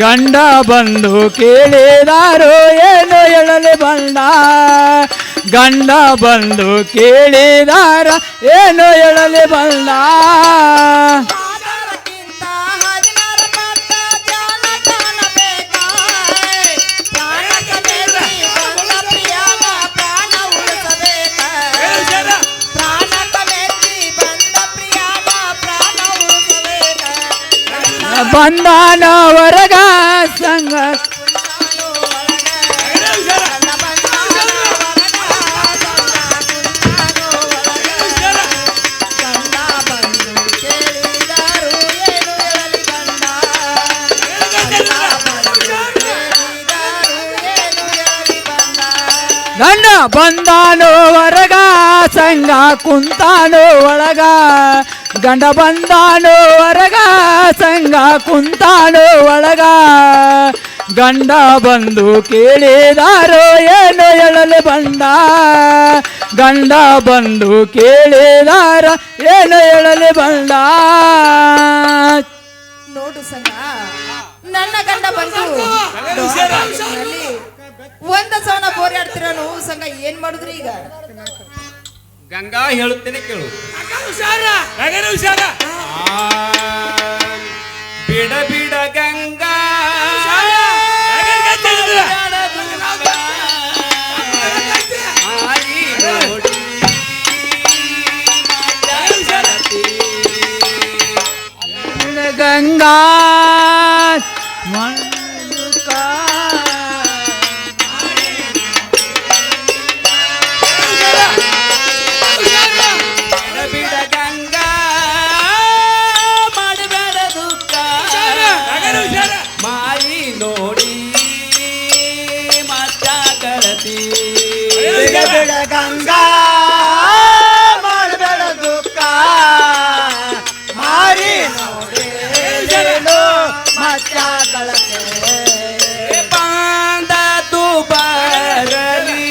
ಗಂಡ ಬಂದು ಕೇಳಿದಾರು ಏನು ಹೇಳಲಿ ಬಂದ ಗಂಡ ಬಂದು ಕೇಳಿದಾರ ಏನು ಹೇಳಲಿ ಬಂದ ಪಾದರಕ್ಕಿಂತ 16 ಪಟ್ಟ ಧ್ಯಾನ ಕಾಣಬೇಕಾಯ್. ಪ್ರಾಣಕ್ಕೆ ಮೆಚ್ಚಿ ಬಂದ ಪ್ರಿಯನ ಪ್ರಾಣ ಉಳಿಸಬೇಕಾಯ್. ಹುಷಾರ ಪ್ರಾಣಕ್ಕೆ ಮೆಚ್ಚಿ ಬಂದ ಪ್ರಿಯನ ಪ್ರಾಣ ಉಳಿಸಬೇಕಾಯ್. ಬಂದಾನ ಹೊರಗ ಸಂಗ ಕುಂತಾನು ಒಳಗ. ಹುಷಾರ ಗಂಡ ಬಂದಾನ ಹೊರಗ ಸಂಗ ಕುಂತಾನು ಒಳಗ. ಹುಷಾರ ಗಂಡ ಬಂದು ಕೇಳಿದರು ಏನು ಹೇಳಲಿ ಬಂದ ಗಂಡ ಬಂದಾನು ಹೊರಗ ಸಂಗ ಕುಂತಾನು ಒಳಗ ಗಂಡ ಬಂದಾನು ಹೊರಗ ಸಂಗ ಕುಂತಾನು ಒಳಗ ಗಂಡ ಬಂದು ಕೇಳಿದಾರು ಏನು ಹೇಳಲು ಬಂದ ಗಂಡ ಬಂದು ಕೇಳಿದಾರ ಏನು ಹೇಳಲು ಬಂದ ನೋಡು ಸಂಗ ನನ್ನ ಗಂಡ ಬಂದು ಅಲ್ಲಿ ಒಂದ ಸವನ ಬೋರ್ಯಾಡ್ತಿರ ನೋವು ಸಂಗ ಏನ್ ಮಾಡುದ್ರಿ ಈಗ ಗಂಗಾ ಹೇಳುತ್ತೇನೆ ಕೇಳು ಬೇಗ್ರಿ ಹುಷಾರ ಬಿಡ ಬಿಡ ಗಂಗಾ ಬೇಗ್ರಿ ಗಟ್ಟಿ ಹೇಳಿದ್ರ ಆಯಿ ನೋಡಿ ಗಂಗಾ ಮಣ್ಣುಕ ಬಿಡ ಬಿಡ ಗಂಗಾ ಮಾಡಬೇಡ ದುಃಖ ಬೇಗ್ರಿ ಹುಷಾರ ಮಾಯಿ ನೋಡಿ ಮತ್ತ ಕಳತಿ ಬಿಡ ಗಂಗಾ ಮಾಡಬೇಡ ದುಃಖ ಮಾರಿ ನೋಡೇನು ಮಚ್ಚ ಕಳಕೆ ಬಾಂಧ ಬರಲಿ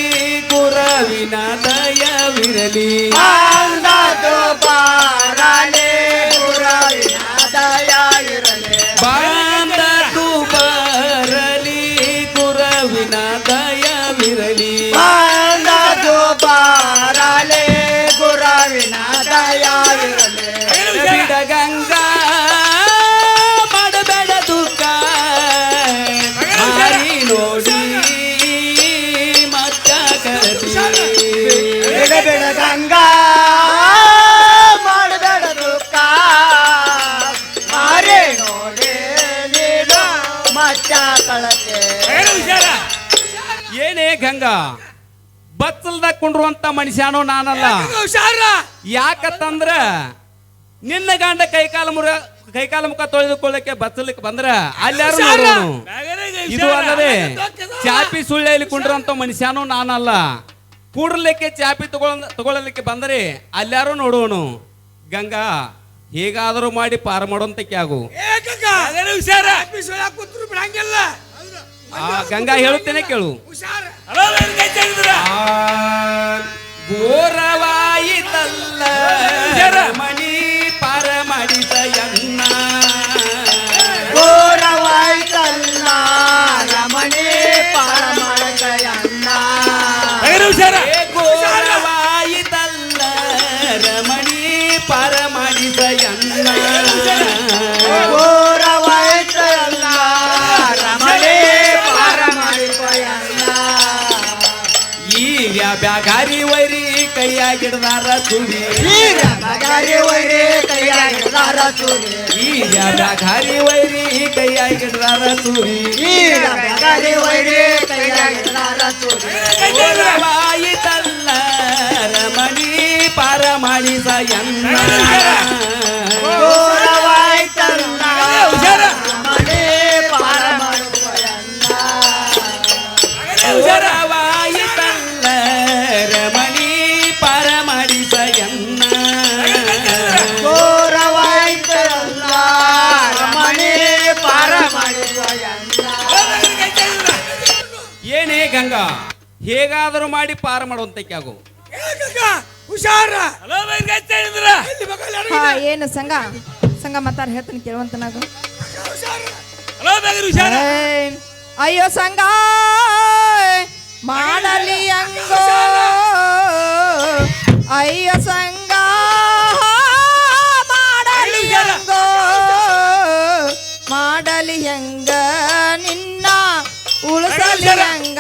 ಗುರವಿನ ದಯವಿರಲಿ ಬಾಂಧದು ಬಾರಲೆ ಗುರುವಿನ ದಯ ಇರಲಿ ಬಾಂಧ ಬರಲಿ ಗುರವಿನ ದಯವಿರಲಿ ಬಾಂಧದು ಬಾರಲೆ ಗುರುವಿನ ದಯ ಇರಲಿ ಬಿಡ ಗಂಗಾ ಮಾಡಬೇಡ ದುಃಖ ಮಾರಿ ನೋಡಿ ಮತ್ತ ಕರತಿ ಗಂಗಾ ಬಚ್ಚಲ್ದಾಗ ಕುಂಡ್ರುವಂತ ಮನುಷ್ಯನೋ ನಾನಲ್ಲ. ಹುಷಾರ. ಯಾಕತ್ತಂದ್ರ ನಿನ್ನ ಗಂಡ ಕೈಕಾಲ ಮುಖ ತೊಳೆದುಕೊಳ್ಳಕ್ಕೆ ಬಚ್ಚಲಿಕ್ಕೆ ಬಂದ್ರ ಅಲ್ಲಾರು ನೋಡೋನು. ಇದು ಅಲ್ಲದೆ ಚಾಪಿ ಸುಳ್ಳೆಯಲ್ಲಿ ಕುಂಡ್ರಂತ ಮನುಷ್ಯನೋ ನಾನಲ್ಲ. ಕೂಡ್ಲಿಕ್ಕೆ ಚಾಪಿ ತಗೊಳ್ಳಲಿಕ್ಕೆ ಬಂದರೆ ಅಲ್ಲಾರು ನೋಡೋನು. ಗಂಗಾ ಹೇಗಾದರೂ ಮಾಡಿ ಪಾರ ಮಾಡೋಂತಕ್ಕೆ ಆಗು. ಹುಷಾರ. ಬಿಡಂಗಿಲ್ಲ. ಗಂಗಾ ಹೇಳುತ್ತೇನೆ ಕೇಳು. ಹುಷಾರ. ಘೋರವಾಯಿತಲ್ಲ ಮಣಿ ಪಾರ ಮಾಡಿದ ಎನ್ನ. ಘೋರವಾಯ್ತಲ್ಲ ರಮಣಿ ಪಾರ ಮಾಡಿದ ಎನ್ನ. ಘೋರವಾಯಿತಲ್ಲ ರಮಣಿ ಪಾರ ಮಾಡಿದ ಎನ್ನ. ಘೋರವಾಯ್ತಲ್ಲ ರಮಣಿ ಪಾರ ಮಾಡಿದ ಎನ್ನ. ಈಗ ಬ್ಯಾಗಾರಿ ವೈರಿ ಕೈಯಾಗಿಡ್ದಾರ ತುರಿ. ಈಗ ಬಗಾರಿ ವೈರಿ ಕೈಯಾಗಿಡ್ದಾರ ತುರಿ. ಈಗ ಬ್ಯಾಗಾರಿ ವೈರಿ ಕೈಯಾಗಿಡ್ದಾರ ತುರಿ. ಈಗ ಬಗಾರಿ ವೈರಿ ಕೈಯಾಗಿಡ್ದಾರ ತುರಿ. ಘೋರವಾಯಿತಲ್ಲ ರಮಣಿ ಪಾರ ಮಾಡಿದ ಎನ್ನ. ಘೋರವಾಯ್ತಲ್ಲ ರಮಣಿ ಪಾರ ಮಾಡಿದ ಎನ್ನ. ಘೋರವಾಯಿತಲ್ಲ ರಮಣಿ ಪಾರ ಮಾಡಿದ ಎನ್ನ. ಘೋರವಾಯ್ತಲ್ಲ ರಮಣಿ ಪಾರ ಮಾಡಿದ ಎನ್ನ. ಏನೇ ಗಂಗಾ ಹೇಗಾದರೂ ಮಾಡಿ ಪಾರ ಮಾಡುವಂತಕ್ಕೆ ಆಗು. ಹುಷಾರ. ಹಾ ಏನು ಸಂಘ ಮಾತಾಡ ಹೇಳ್ತಾನೆ ಕೇಳುವಂತ ನಾವು. ಅಯ್ಯೋ ಸಂಘ ಮಾಡಲಿ ಹಂಗೋ. ಅಯ್ಯೋ ಸಂಘ ಮಾಡಲಿ ಹಂಗೋ. ಮಾಡಲಿ ಹೆಂಗ ನಿನ್ನ ಉಳಿಸಲಿ ಹಂಗ.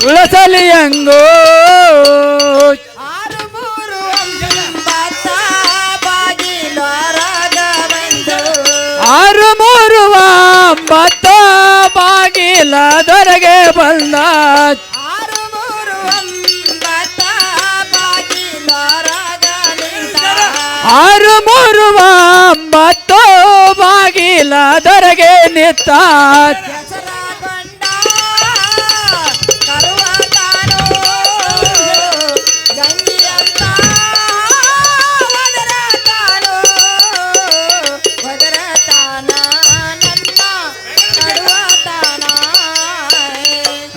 ಉಳಸಲಿ ಹಂಗೋ. 6 3 9 ಬಾಗಿಲು ಹೊರಗ ಬಂದು. 6 3 9 ಬಾಗಿಲ ದೊರೆಗೆ ಬಂದ. 6 3 9 ಬಾಗಿಲು ಹೊರಗ ನಿಂತ. 6 3 9 ಬಾಗಿಲ ದೊರೆಗೆ ನಿಂತ. ಹೆಸರಗೊಂಡ ಕರುವತಾನೋ ಗಂಗಿಯಂತ ಒದರತಾನ ನನ್ನ ಕರುವತಾನ.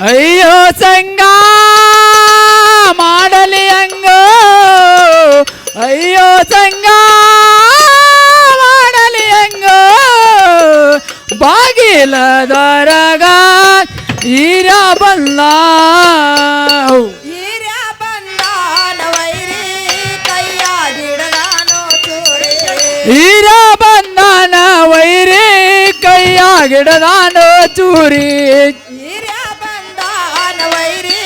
ಅಯ್ಯೋ ಸಂಗ ಮಾಡಲಿ ಹಂಗೋ. ಅಯ್ಯೋ ಸಂಗ ಮಾಡಲಿ ಹಂಗೋ. ಬಾಗಿಲ ದೊರಗ ಈರ ಬಂದ. ಹಿರಿಯ ಬಂದಾನ ವೈರಿ ಕೈಯಾಗಿಡದಾನೋ ಚೂರಿ. ಈರ ಬಂದಾನ ವೈರಿ ಕೈಯಾಗಿಡದಾನೋ ಚೂರಿ. ಹಿರಿಯ ಬಂದಾನ ವೈರಿ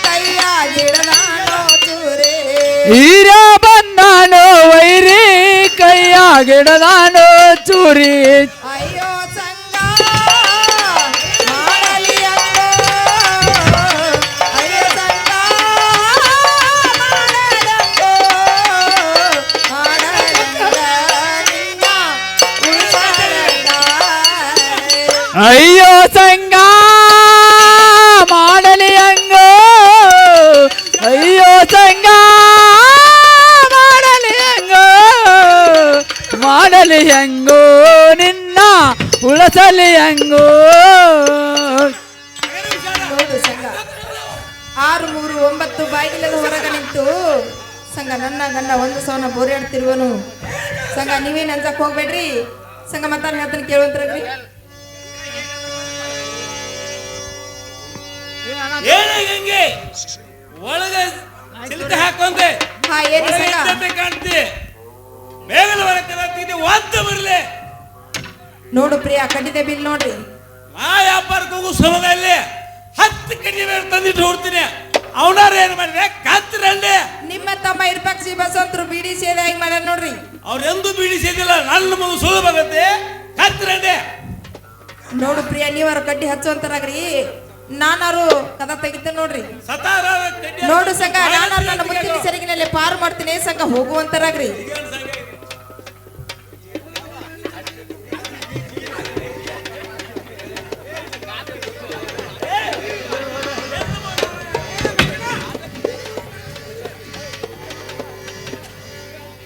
ಕೈಯಾಗಿಡದಾನೋ ಚೂರಿ. ಈರ ಬಂದಾನೋ ವೈರಿ ಕೈಯಾಗಿಡದಾನೋ ಚೂರಿ. ಅಯ್ಯೋ ಸಂಗ ಮಾಡಲಿ ಹಂಗೋ. ಅಯ್ಯೋ ಸಂಗ ಮಾಡಲಂಗೋ. ಮಾಡಲಂಗ ನಿನ್ನ ಉಳಿಸಲಂಗ. ಅಯ್ಯೋ ಸಂಗ ಮಾಡಲಿ ಹಂಗೋ. ಅಯ್ಯೋ ಸಂಗ ಮಾಡಲಿ ಹಂಗೋ. ಮಾಡಲಿ ಹಂಗೋ ನಿನ್ನ ಉಳಸಲಿ ಹಂಗೋ. ನೋಡು ಸಂಘ 6 3 9 ಬಾಗಿಲದ ಹೊರಗ ನಿಂತು ಸಂಘ ನನ್ನ ಗಂಡ ಒಂದು ಸವನ ಬೋರ್ಯಾಡ್ತಿರುವನು. ಸಂಘ ನೀವೇನು ಅಂಜಕ್ ಹೋಗ್ಬೇಡ್ರಿ. ಸಂಘ ಮಾತಾಡ ಹೇಳ್ತಾನೆ ಕೇಳುವಂತ್ರಿ. ಏನಾಗಂಗೆ ಒಳಗ ಚಿಲ್ತೆ ಹಾಕೊಂಡೆ. ಹಾ ಏನು ಸಂಘ ಕಾಣ್ತಿ ಬೇಗಲ ಹೊರಗೆ ಒತ್ತ ಬರ್ಲೆ. ನೋಡು ಪ್ರಿಯಾ ಕಟ್ಟಿದೆ ಬಿಲ್ ನೋಡ್ರಿ. ಆ ವ್ಯಾಪಾರಕ್ಕೆ ಹೋಗು ಸಮಯದಲ್ಲಿ 10 ಕಡಿ ಮೇಲೆ ತಂದಿಟ್ಟು ಹೊಡ್ತೀನಿ ಅವನಾರ ಏನ್ ಮಾಡಿದ್ರೆ ಕತ್ತರಂಡೆ ನಿಮ್ಮ ತಮ್ಮ ಇರ್ಪಕ್ಷಿ ಬಸವಂತರು ಬಿಡಿ ಸೇದೆ ಹೆಂಗ್ ಮಾಡ್ಯಾರ ನೋಡ್ರಿ. ಅವ್ರೆಂದು ಬೀಳಿಸಿದಿಲ್ಲ ನನ್ನ ಮುಂದೆ ಸುಳ್ಳು ಬರುತ್ತೆ ಕತ್ತರಂಡೆ. ನೋಡು ಪ್ರಿಯ ನೀವಾರ ಕಡ್ಡಿ ಹಚ್ಚುವಂತರಾಗ್ರಿ, ನಾನಾರು ಕದ ತೆಗಿತೇನೆ ನೋಡ್ರಿ. ಸತಾರ ನೋಡು ಸಂಘ, ನಾನಾರು ನನ್ನ ಮುತ್ತಿನ ಸೆರಗಿನಲ್ಲಿ ಪಾರು ಮಾಡ್ತೀನಿ ಸಂಘ ಹೋಗುವಂತರಾಗ್ರಿ.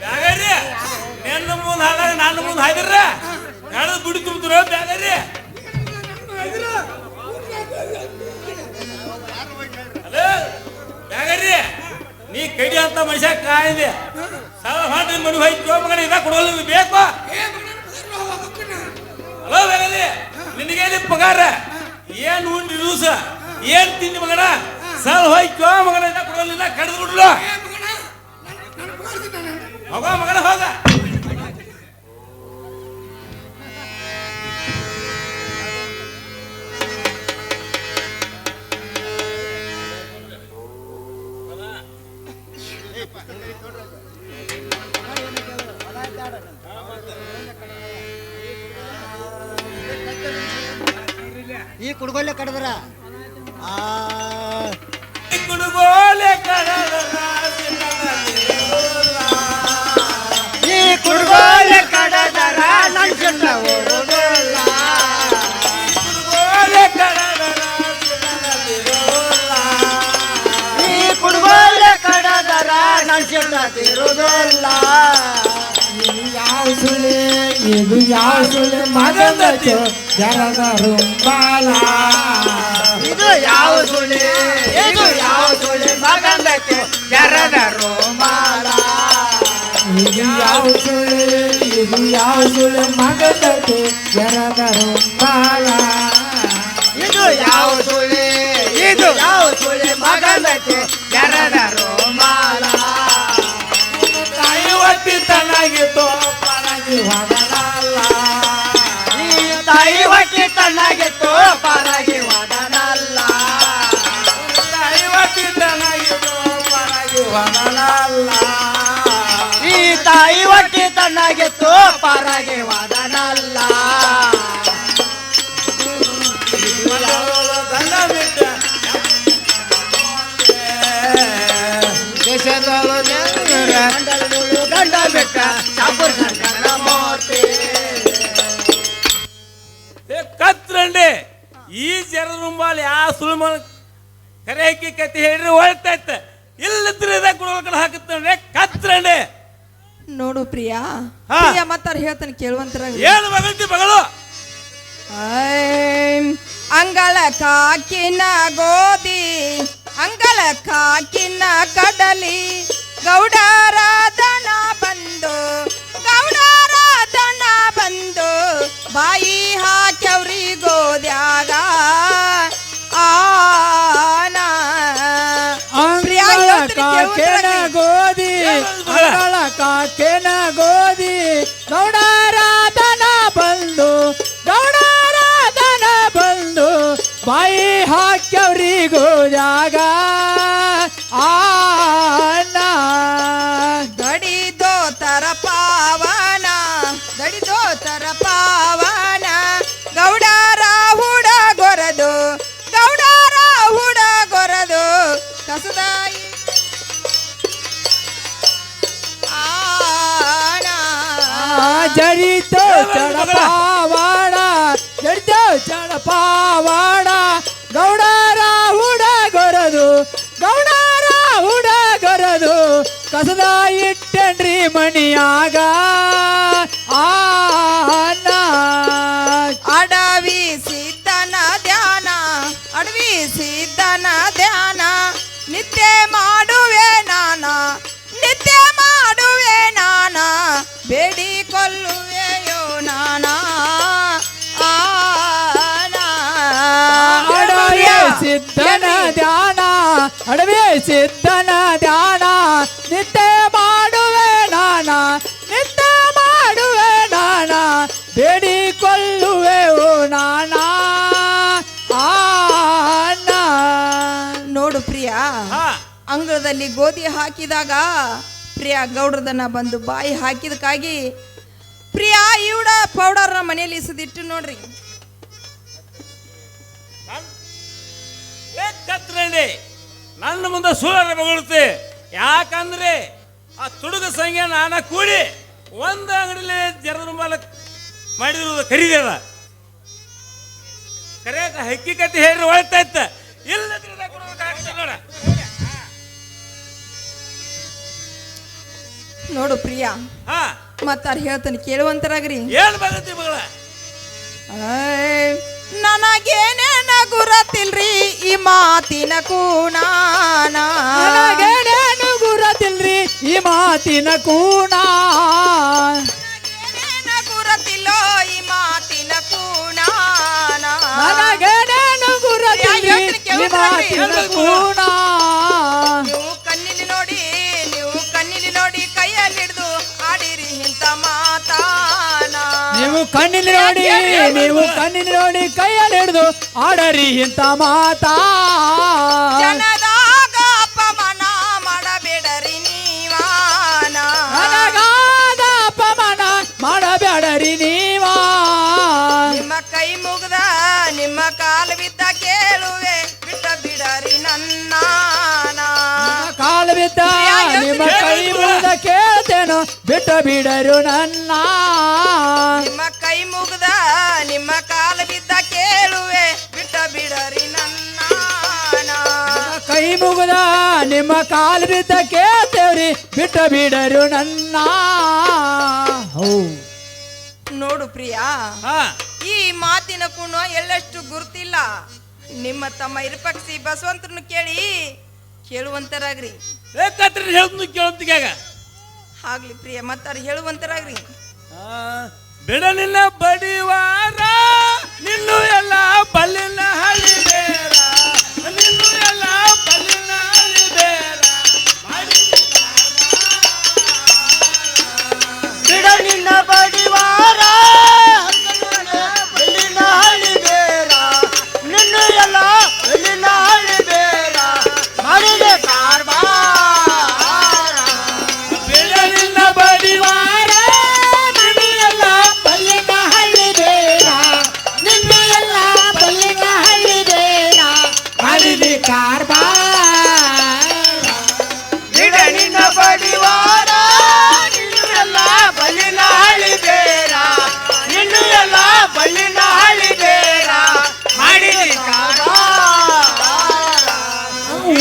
ಬ್ಯಾಗರಿ ನಿನ್ನ ಮುಂದೆ ಹಾದಾಗ ನನ್ನ ಮುಂದೆ ಹಾಯ್ದ್ರ ನಡೆದು ಬಿಡಿ ತುಂಬ್ತಿರೋ ಬ್ಯಾಗರಿ. ಅಲೋ ಬ್ಯಾಗರಿ, ನೀ ಕಡಿ ಅಂತ ಮನುಷ್ಯ ಕಾಯಿದೆ ಸಾಲ ಮಾಡಿ ಮನೆ ಹೋಯ್ತು ಮಗನ ಇದ ಕೊಡೋಲ್ಲ ಬೇಕು. ಹಲೋ ಬ್ಯಾಗರಿ, ನಿನಗೇಲಿ ಪಗಾರ ಏನ್ ಉಂಡಿ ದಿವಸ ಏನ್ ತಿಂದಿ ಮಗನ ಸಾಲ ಹೋಯ್ತು ಮಗನ ಇದ ಕೊಡೋಲ್ಲ ಕಡ್ದು ಬಿಡ್ಲು ಹೋಗ ಮಗನ ಹೋಗ. ಈ ಕುಡ್ಗೊಲ್ಲೆ ಕಡದ್ರ ಕುಡುಗೋಲೆ ಕಡದ ಈ ಕುಡ್ಗೊಲ್ಲೆ ಕಡದರ ನನ್ ಚೆನ್ನ ಓಡೋಲ್ಲ. ಕುಡುಗೋಲೆ ಕಡದ ಈ ಕುಡ್ಗೊಲ್ಲೆ ಕಡದರ ನನ್ ಚೆನ್ನ ತಿರುದಲ್ಲ. ಯಾವ ಸುಳಿ ಇದು ಯಾವ ಸುಳಿ ಮಗಂದಚ್ಚು ಜರದ ರುಂಬಾಲ. ಇದು ಯಾವ ಸುಳಿ, ಇದು ಯಾವ ಸುಳಿ ಮಗಂದಕ್ಕೆ ಜರದ ರೋಮಾಲ. ಇದು ಯಾವ ಸುಳಿ ಇದು ಯಾವ ಸುಳಿ ಮಗಂದಚ್ಚು ಜರದ ರುಂಬಾಲ. ಇದು ಯಾವ ಸುಳಿ, ಇದು ಯಾವ ಸುಳಿ ಮಗಂದಕ್ಕೆ ಜರದ ರೋಮಾಲ. ತಾಯಿ ಒಟ್ಟಿ ತನ್ನಾಗಿತ್ತು ಪರಾಗಿ ಹೊಡನಲ್ಲ. ಈ ತಾಯಿ ಹೊಟ್ಟಿ ತಣ್ಣಾಗಿತ್ತು ಪರಾಗಿ ವದನಲ್ಲ. ತಾಯಿ ಒಟ್ಟಿ ತನ್ನಾಗಿತ್ತು ಪರಾಗಿ ಹೊಡನಲ್ಲ. ಈ ತಾಯಿ ಹೊಟ್ಟಿ ತಣ್ಣಾಗಿತ್ತು ಪರಾಗಿ ವದನಲ್ಲ. ಗಂಡ ಬಿಟ್ಟ ದೇಶದಳು ಗಂಡ ಬೆಟ್ಟ ಚಾಪುರ್ ಸಂಕರ ಮೋತಿ. ಕತ್ರಂಡೆ ಈ ಜರದ ರುಂಬಾಲ್ ಯಾವ ಸುಳ್ಳು ಕರೆ ಹಾಕಿ ಕತ್ತಿ ಹೇಳ್ರಿ ಹೊಳ್ತೈತ ಇಲ್ಲದ್ರೆ ಕೊಡ್ಬೇಕಲ್ಲ ಹಾಕತ್ತಂದ್ರೆ ಕತ್ರಂಡೆ. ನೋಡು ಪ್ರಿಯಾ, ಹಾ. ಪ್ರಿಯ ಮತ್ತಾರ ಹೇಳ್ತಾನೆ ಕೇಳುವಂತರಾಗ್ರಿ. ಏನು ಮಗಂತಿ ಮಗಳು ಅಂಗಳ ಕಾಕಿನ ಗೋಧಿ, ಅಂಗಳ ಕಾಕಿನ ಕಡಲಿ, ಗೌಡರ ದನ ಬಂದು, ಗೌಡರ ದನ ಬಂದು ಬಾಯಿ ಹಾಕ್ಯವ್ರಿ ಗೋದ್ಯಾಗ. ಆನ ಪ್ರಿಯಾ ಹೇಳ್ತೀನಿ ಕಾಕೆನ ಕೇಳುವಂತರಾಗ್ರಿ. ಗೋಧಿ ಅಂಗಳ ಕಾಕೆನ ಗೋಧಿ ಗೌಡರಾಧನ ಬಂದು ಗೌಡರಾಧನ ಬಂದು ಬಾಯಿ ಹಾಕ್ಯವ್ರಿಗೂ ಜಾಗ. ಆನ ದಡಿದೋ ತರ ಪಾವನ, ದಡಿದೋ ತರ ಪಾವನ, ಗೌಡರ ಹುಡಗೊರದು, ಗೌಡರ ಹುಡಗೊರದು ಕಸದಾಯಿ ಆನ. ಜಡಿತೋ ಚಡಪಾವಾಡ ಜಡಿತೋ ಚಡಪಾವಾಡ ಗೌಡರ ಹುಡಗೊರದು ಗೌಡರ ಹುಡಗೊರದು ಕಸದ ಇಟ್ಟನ್ರಿ ಮಣಿಯಾಗ. ಆನ ಅಡವಿ ಸಿದ್ಧನ ಧ್ಯಾನ, ಅಡವಿ ಸಿದ್ಧನ ಧ್ಯಾನ, ನಿತ್ಯ ಮಾಡುವೆ ನಾನ, ನಿತ್ಯ ಮಾಡುವೆ ನಾನ, ಬೇಡಿಕೊಳ್ಳುವೆಯೋ ನಾನ. ಅಡವಿ ಸಿದ್ಧನ ಧ್ಯಾನ ಅಡವಿ ಸಿದ್ಧನ ಧ್ಯಾನ ನಿತ್ಯ ಮಾಡುವೆ ನಾನ, ನಿತ್ಯ ಮಾಡುವೆ ನಾನ, ಬೇಡಿಕೊಳ್ಳುವೆ ಓ ನಾನ. ಆನ ಅಂಗಳದಲ್ಲಿ ಗೋಧಿ ಹಾಕಿದಾಗ ಪ್ರಿಯಾ ಗೌಡ್ರದನ್ನ ಬಂದು ಬಾಯಿ ಹಾಕಿದಕ್ಕಾಗಿ ಪ್ರಿಯಾ ಇವಡ ಪೌಡರ್ನ ಮನೆಯಲ್ಲಿ ಇಸದಿಟ್ಟು ನೋಡ್ರಿ. ಕತ್ರಂಡಿ ನನ್ನ ಮುಂದೆ ಸುಳ್ಳ ಬಗಳುತ್ತೆ. ಯಾಕಂದ್ರೆ ಆ ತುಡುಗ ಸಂಖ್ಯೆ ನಾನ ಕೂಡಿ ಒಂದು ಅಂಗಡಿಲಿ ಜರದ ಮಾಲ ಮಾಡಿರುವುದು ಖರೀದಿದ ಕರೆಯಾಗ ಹಕ್ಕಿಕತೆ ಹೇಳ್ರಿ ಒಳ್ತಾ ಇತ್ತ. ಇಲ್ಲದ್ರೆ ನೋಡ ನೋಡು ಪ್ರಿಯಾ, ಹಾ ಮತ್ತಾರ ಹೇಳ್ತಾನೆ ಕೇಳುವಂತರಾಗ್ರಿ. ಏನ್ ಬಗತಿ ಮಗಳ? ನನಗೇನೇನ ಗುರತಿಲ್ರಿ ಈ ಮಾತಿನ ಕೂಣಾನ. ನನಗೇನೇನು ಗುರತಿಲ್ರಿ ಈ ಮಾತಿನ ಕೂಣ. ನನಗೇನೇನ ಗುರತಿಲ್ಲೋ ಈ ಮಾತಿನ ಕೂಣಾನ. ನನಗೇನೇನು ಗುರತಿಲ್ರಿ ಈ ಮಾತಿನ ಕೂಣ. ನೀವು ಕಣ್ಣಿಲಿ ನೋಡಿ ಕೈಯಲ್ಲಿ ಹಿಡಿದು ಆಡಿರಿ ಇಂಥ ಮಾತಾನ. ನೀವು ಕಣ್ಣಿನ ನೋಡಿ ಕೈಯಲ್ಲಿ ಹಿಡಿದು ಆಡರಿ ಇಂಥ ಮಾತಾ. ಜನದಾಗ ಅಪಮಾನ ಮಾಡಬೇಡರಿ ನೀವಾನ. ನನಗಾದ ಅಪಮಾನ ಮಾಡಬೇಡರಿ ನೀವಾ. ನಿಮ್ಮ ಕೈ ಮುಗ್ದ ನಿಮ್ಮ ಕಾಲು ಬಿದ್ದ ಕೇಳುವೆ ಬಿಟ್ಟ ಬಿಡರಿ ನನ್ನ. ಕಾಲು ಬಿದ್ದ ನಿಮ್ಮ ಕೈ ಮುಗಿದ ಕೇಳ್ತೇನೋ ಬಿಟ್ಟ ಬಿಡರು ನನ್ನ. ನಿಮ್ಮ ಕೈ ಮುಗ್ದ ನಿಮ್ಮ ಕಾಲು ಬಿದ್ದ ಕೇಳುವೆ ಬಿಟ್ಟ ಬಿಡರಿ ನನ್ನ. ಕೈ ಮುಗಿದ ನಿಮ್ಮ ಕಾಲು ಬಿದ್ದ ಕೇಳ್ತೇವ್ರಿ ಬಿಟ್ಟ ಬಿಡರು ನನ್ನ. ನೋಡು ಪ್ರಿಯಾ, ಹಾ ಈ ಮಾತಿನ ಕುಣ ಎಳ್ಳಷ್ಟು ಗುರುತಿಲ್ಲ. ನಿಮ್ಮ ತಮ್ಮ ಇರುಪಕ್ಷಿ ಬಸವಂತರನ್ನು ಕೇಳಿ ಕೇಳುವಂತರಾಗ್ರಿ. ಕತ್ರಿ ಹೇಳ್ದು ಕೇಳಂತಿಗಾಗ ಆಗ್ಲಿ ಪ್ರಿಯ, ಮತ್ತಾರ ಹೇಳುವಂತರಾಗ್ರಿ. ಬಿಡ ನಿನ್ನ ಬಡಿವಾರ ನಿನ್ನು ಎಲ್ಲ ಬಲ್ಲಿನ ಹಳಿಬೇರ. ನಿನ್ನು ಎಲ್ಲ ಬಲ್ಲಿನ ಹಳಿಬೇರ. ಬಿಡ ನಿನ್ನ ಬಡಿವಾರ ಬೆಳ್ಳಿನ ಹಳಿಬೇರ. ನಿನ್ನ ಎಲ್ಲ ಬೆಳ್ಳಿನ ಹಳಿಬೇರ ಮಾಡಿದೆ ಕಾರ್ಬಾರ. ಬಿಡ ನಿನ್ನ ಬಡಿವಾರ ನಿನ್ನು ಎಲ್ಲ ಬಲ್ಲಿನ ಹಳ್ಳಿಬೇಡ ನಿನ್ನ ಎಲ್ಲ ಬಲ್ಲಿನ ಹಳ್ಳಿಬೇಡ ಮಾಡಿದೆ ಕಾರ್ಬಾರ. ಬಿಡ ನಿನ್ನ ಬಡಿವಾರ ನಿನ್ನ ಎಲ್ಲ ಬಲ್ಲಿನ ಹಳಿಬೇರ. ನಿನ್ನ ಎಲ್ಲ ಬಲ್ಲಿನ ಹಳಿಬೇರ ಮಾಡಿದೆ ಕಾರ್ಬಾರ.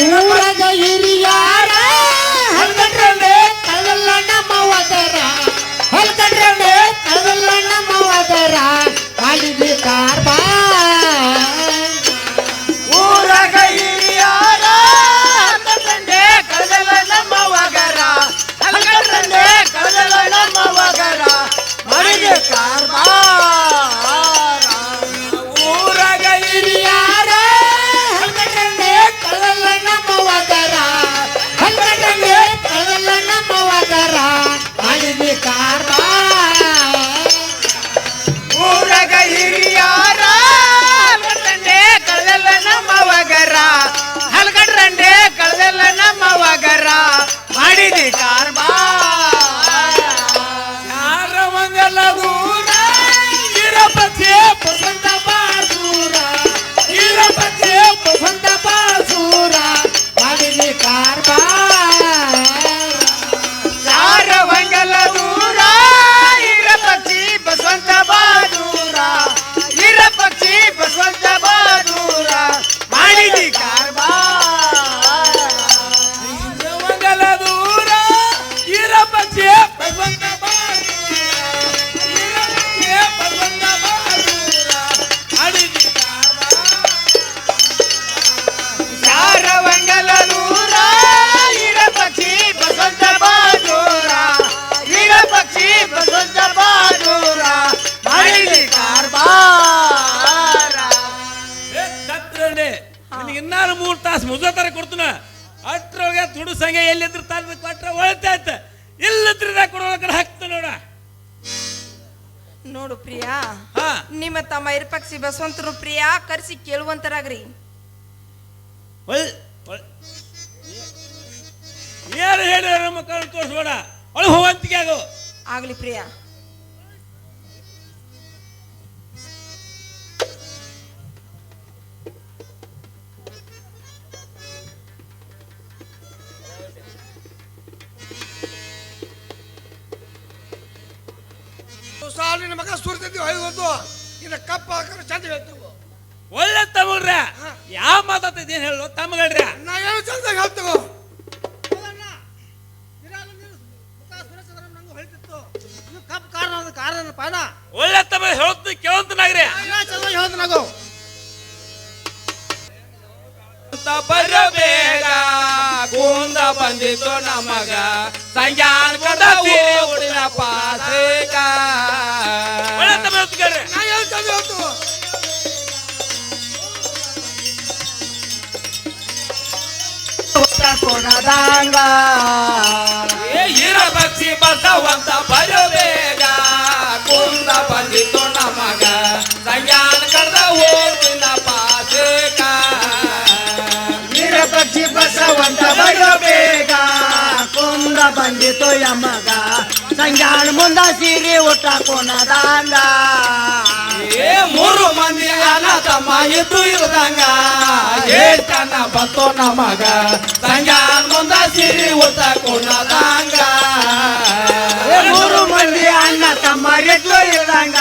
ಊರಗ ಹಿರಿಯಾರ ಹಲ್ಕಟ್ರೆ ಕಳಲ್ಲ ನಮ್ಮವದರ. ಹಲ್ಕಟ್ರೆ ಕಳಲ್ಲ ನಮ್ಮವದರ ಮಾಡಿದೆ ಕಾರ್ಬಾರ. ಊರಗ ಹಿರಿಯಾರ ಹಲ್ಕಟ್ರೆ ಕಳಲ್ಲ ನಮ್ಮವಗರ. ಹಲ್ಕಟ್ರೆ ಕಳಲ್ಲ ನಮ್ಮವಗರ ಮಾಡಿದೆ ಕಾರ್ಬಾರ. ಊರಾಗ ಹಿರಿಯಾರ ಹಲ್ಕಟ್ರೆ ಕಳಲ್ಲ ನಮ್ಮವದರ. ಹಲ್ಕಟ್ರೆ ಕಳಲ್ಲ ನಮ್ಮವದರ ಮಾಡಿದೆ ಕಾರ್ಬಾರ. ಊರಗ ಹಿರಿಯಾರ ಹಲ್ಕಟ್ರೆ ಕಳಲ್ಲ ನಮ್ಮವಗರ. ಹಲ್ಕಟ್ರೆ ಕಳಲ್ಲ ನಮ್ಮವಗರ ಮಾಡಿದೆ ಕಾರ್ಬಾರ. ಯಾರ ಮಂಗಲ ದೂರ ಇರಪತಿ ಪಸಂದ ಬಾಸೂರ. ಇರಪತಿ ಪಸಂದ ಬಾಸೂರ ಮಾಡಿದೆ ಕಾರ್ಬಾರ. ಚಾರವಂಗಲ ದೂರ ಇರಪಕ್ಷಿ ಬಸವಂತ ಬಹಾದೂರ. ಇರಪಕ್ಷಿ ಬಸವಂತ ಬಹಾದೂರ ಮಾಡಿದಿ ಕಾರ್ಬಾರ. ಮಂಗಲ ದೂರ ಇರಪತಿ ಪಸಂದ ಬಾಸೂರ. ಇರಪತಿ ಪಸಂದ ಬಾಸೂರ ಮಾಡಿದಿ ಚಾರವಂಗಲ ದೂರ ಇರಪಕ್ಷಿ ಬಸವಂತ ಬಹಾದೂರ. ಇರಪಕ್ಷಿ ಬಸವಂತ ಬಹಾದೂರ ಮಾಡಿದಿ ಕಾರ್ಬಾರ. ಕತ್ರಣೆ ನಿನಗೆ ಇನ್ನಾರು 3 ತಾಸು ಮುಜೋತರ ಕೊಡ್ತನ. ಅಟ್ರೊಳಗೆ ತುಡು ಸಂಘ ಎಲ್ಲಿದ್ರು ತಂದು ಕೊಟ್ರೆ ಒಳ್ತಾಯ್ತ. ಇಲ್ಲದ್ರಿಂದ ಕೊಡೋ ಕಡೆ ಹಾಕ್ತ ನೋಡ. ನೋಡು ಪ್ರಿಯಾ, ಹಾ ನಿಮ್ಮ ತಮ್ಮ ಇರುಪಕ್ಷಿ ಬಸವಂತರು ಪ್ರಿಯಾ ಕರೆಸಿ ಕೇಳುವಂತರಾಗ್ರಿ. ಒಳ್ ಒಳ್ ಮಕ್ಕಳನ್ನು ತೋರಿಸ್ಬೇಡ ಒಳಗೆ ಹೋಗಂತಿಗೆ ಆಗು ಆಗ್ಲಿ ಪ್ರಿಯ. ಸಾಲಿನ ಮಗ ಸುರ್ತಿದ್ವಿ ಹೊಯ್ದು ಇನ್ನು ಕಪ್ಪ ಹಾಕಿದ್ರೆ ಚಂದ ಹೇಳ್ತೀವಿ. ಒಳ್ಳೆ ತಮಗ್ರ ಯಾವ ಮಾತಾಡ್ತಿದ್ ಏನ್ ಹೇಳು ತಮ್ಮಗಳ್ರ ನಾ ಏನು ಚಂದ ಹೇಳ್ತೀವಿ. ಒಳ್ಳೆ ತಮ್ಮ ಹೇಳ್ತು ಕೇಳಂತನಾಗ್ರಿ ಬರಬೇಗ ಕುಂದ ಬಂದಿತ್ತು ನಮಗ ಸಂಜಾನ್ ಕದ ಊರಿನ ಪಾಸೇಗ ಒಳ್ಳೆ ತಮ್ಮ ಹೇಳ್ತಿಗಾರ್ರಿ ನಾ ಏನು ಚಂದ ಹೇಳ್ತೀವಿ. ಕೊಡದಂಗ ಇರ ಪಕ್ಷಿ ಬಸವಂತ ಬರಬೇಗ ಕುಂದ ಬಂದಿತ್ತು ನಮಗ ಸಂಜಾನ್ ಕದ ಊರಿನ ಪಾಸೇಗ ಪಕ್ಷಿ ಬಸವಂತ ಬರಬೇಗ ಕುಂದ ಬಂದಿತು ಯಮಗ ಸಂಜಾಣ ಮುಂದ ಸೀರೆ ಊಟ ಕೊನದಂಗ ಮೂರು ಮಂದಿ ಅಣ್ಣ ತಮ್ಮ ಇದ್ದು ಇರದಂಗ ಏಟನ ಬಂತು ನಮಗ ಸಂಜಾನ್ ಮುಂದ ಸಿರಿ ಊಟ ಕೊನದಂಗ ಮೂರು ಮಂದಿ ಅಣ್ಣ ತಮ್ಮ ಎದ್ದು ಇರದಂಗ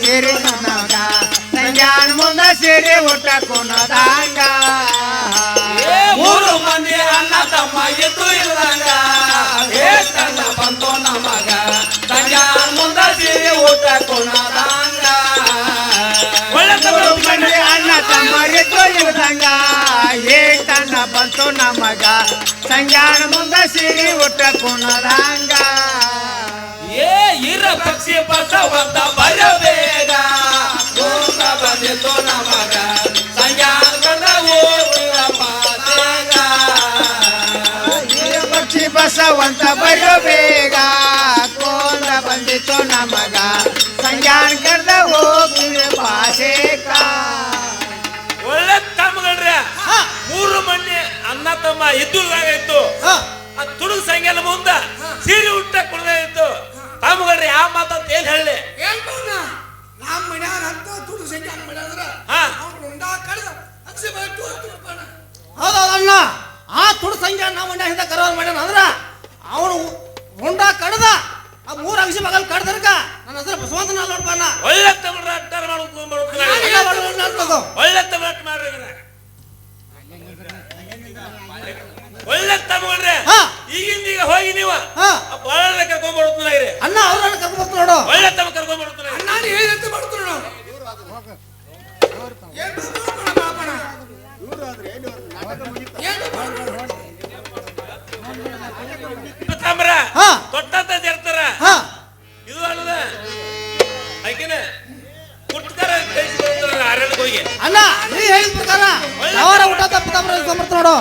ಸೀರೆ ನಮಗ ಸಂಜಾಣ ಮುಂದ ಸೀರೆ ಊಟ ಕೊನದಂಗ ಮೂರು ಮಂದಿ ಅಣ್ಣ ತಮ್ಮ ಇದ್ದು ಇರದಂಗ ಏಟನ ಬಂತು ನಮಗ ಸಂಜಾನ್ ಮುಂದ ಸಿರಿ ಊಟ ಕೊನದಂಗ ಒಳ್ಳೆ ತಮ್ಮ ಅಣ್ಣ ತಮ್ಮ ಎದ್ದು ಇರದಂಗ ಏಟನ್ನ ಬಂತು ನಮಗ ಸಂಜಾಣ ಮುಂದ ಸೀರೆ ಊಟ ಕೊನದಂಗ ಇರ ಪಕ್ಷಿ ಬಸವಂತ ಬರಬೇಗ ಕುಂದ ಬಂದಿತ್ತು ನಮಗ ಸಂಜಾನ್ ಕದ ಊರಿನ ಪಾಸೇಗ ಪಕ್ಷಿ ಬಸವಂತ ಬರಬೇಗ ಕೋಂದ ಬಂದಿತ್ತು ನಮಗ ಸಂಜಾನ್ ಕರ್ದ ಹೋಗಿನ ಪಾಸೇಕ ಒಳ್ಳೆ ತಮ್ಮಗಳ್ರ ಮೂರು ಮಂದಿ ಅಣ್ಣ ತಮ್ಮ ಇದ್ದು ಆ ತುಡುಗ ಸಂಖ್ಯೆನ ಮುಂದ ಸೀರೆ ಉಟ್ಟ ಕುಡ್ದ ಇತ್ತು ತಮ್ಮಗಳ್ರಿ ಯಾವ ಮಾತಾಡ್ತ ಏನ್ ಹೇಳಿ ಹೇಳ್ಬೋಣ ನಮ್ಮ ಮನ್ಯಾಗ ಅಂತ ತುಡು ಸಂಖ್ಯೆ ಮಾಡಿದ್ರ ಹಾ. ಅವ್ನು ಉಂಡಾ ಕಡ್ದ ಅಕ್ಷಿ ಬಂತು ಅಂತೀವಪ್ಪಣ. ಹೌದಲ್ಲ ಆ ತುಡು ಸಂಖ್ಯೆ ನಾವು ಮಂಡ್ಯ ಹಿಂದೆ ಕರೋರ್ ಮಾಡ್ಯಾನ ಅಂದ್ರ ಅವನು ಹೊಂಡ ಕಡ್ದ ಆ ಮೂರು ಅಗಸಿ ಮಗಲ್ ಕಡ್ದರ್ಕ ನನ್ನ ಹೆಸರು ಬಸವಂತನ ನೋಡ್ಬಣ್ಣ ಒಳ್ಳೆ ತಮ್ಮಗ್ರ ಅಟ್ಟಾರ ಒಳ್ಳೆ ತಮ್ಮ ಮಾಡ್ರಿ ಒಳ್ಳೆ ತಮ್ಮಗಳ್ರಿ ಹಾ. ಈಗಿಂದೀಗ ಹೋಗಿ ನೀವು ಹಾ. ಬಾಳ ಕರ್ಕೊಂಡ್ಬರ್ತೀರಿ ಅಣ್ಣ ಅವ್ರನ್ನ ಕರ್ಕೊಂಡು ನೋಡು ಒಳ್ಳೆ ತಮ್ಮ ಕರ್ಕೊಂಡ್ಬರ್ತೀರಿ ನಾನು ಹೇಳಿದಂತೆ ಮಾಡ್ತೀವಿ ನಾವು. ಏನ್ ಮಾಡ್ತೀವಿ ಬಾಪಣ? ಏನು ಮಾಡ್ತೀವಿ? ತಮ್ಮರ ಹಾ. ತೊಟ್ಟಂತ ಜರ್ತಾರ ಹಾ ಇದು ಅಲ್ಲದ ಆಕಿನ ಕುಟ್ಕರ ಕೈಸಿ ಬರ್ತಾರ ಆರ್ಯಕ್ಕೆ ಹೋಗಿ ಅಣ್ಣ ನೀ ಹೇಳಿದ ಪ್ರಕಾರ ಯಾವಾರ ಊಟ ತಪ್ಪ ತಮ್ಮ ನೋಡು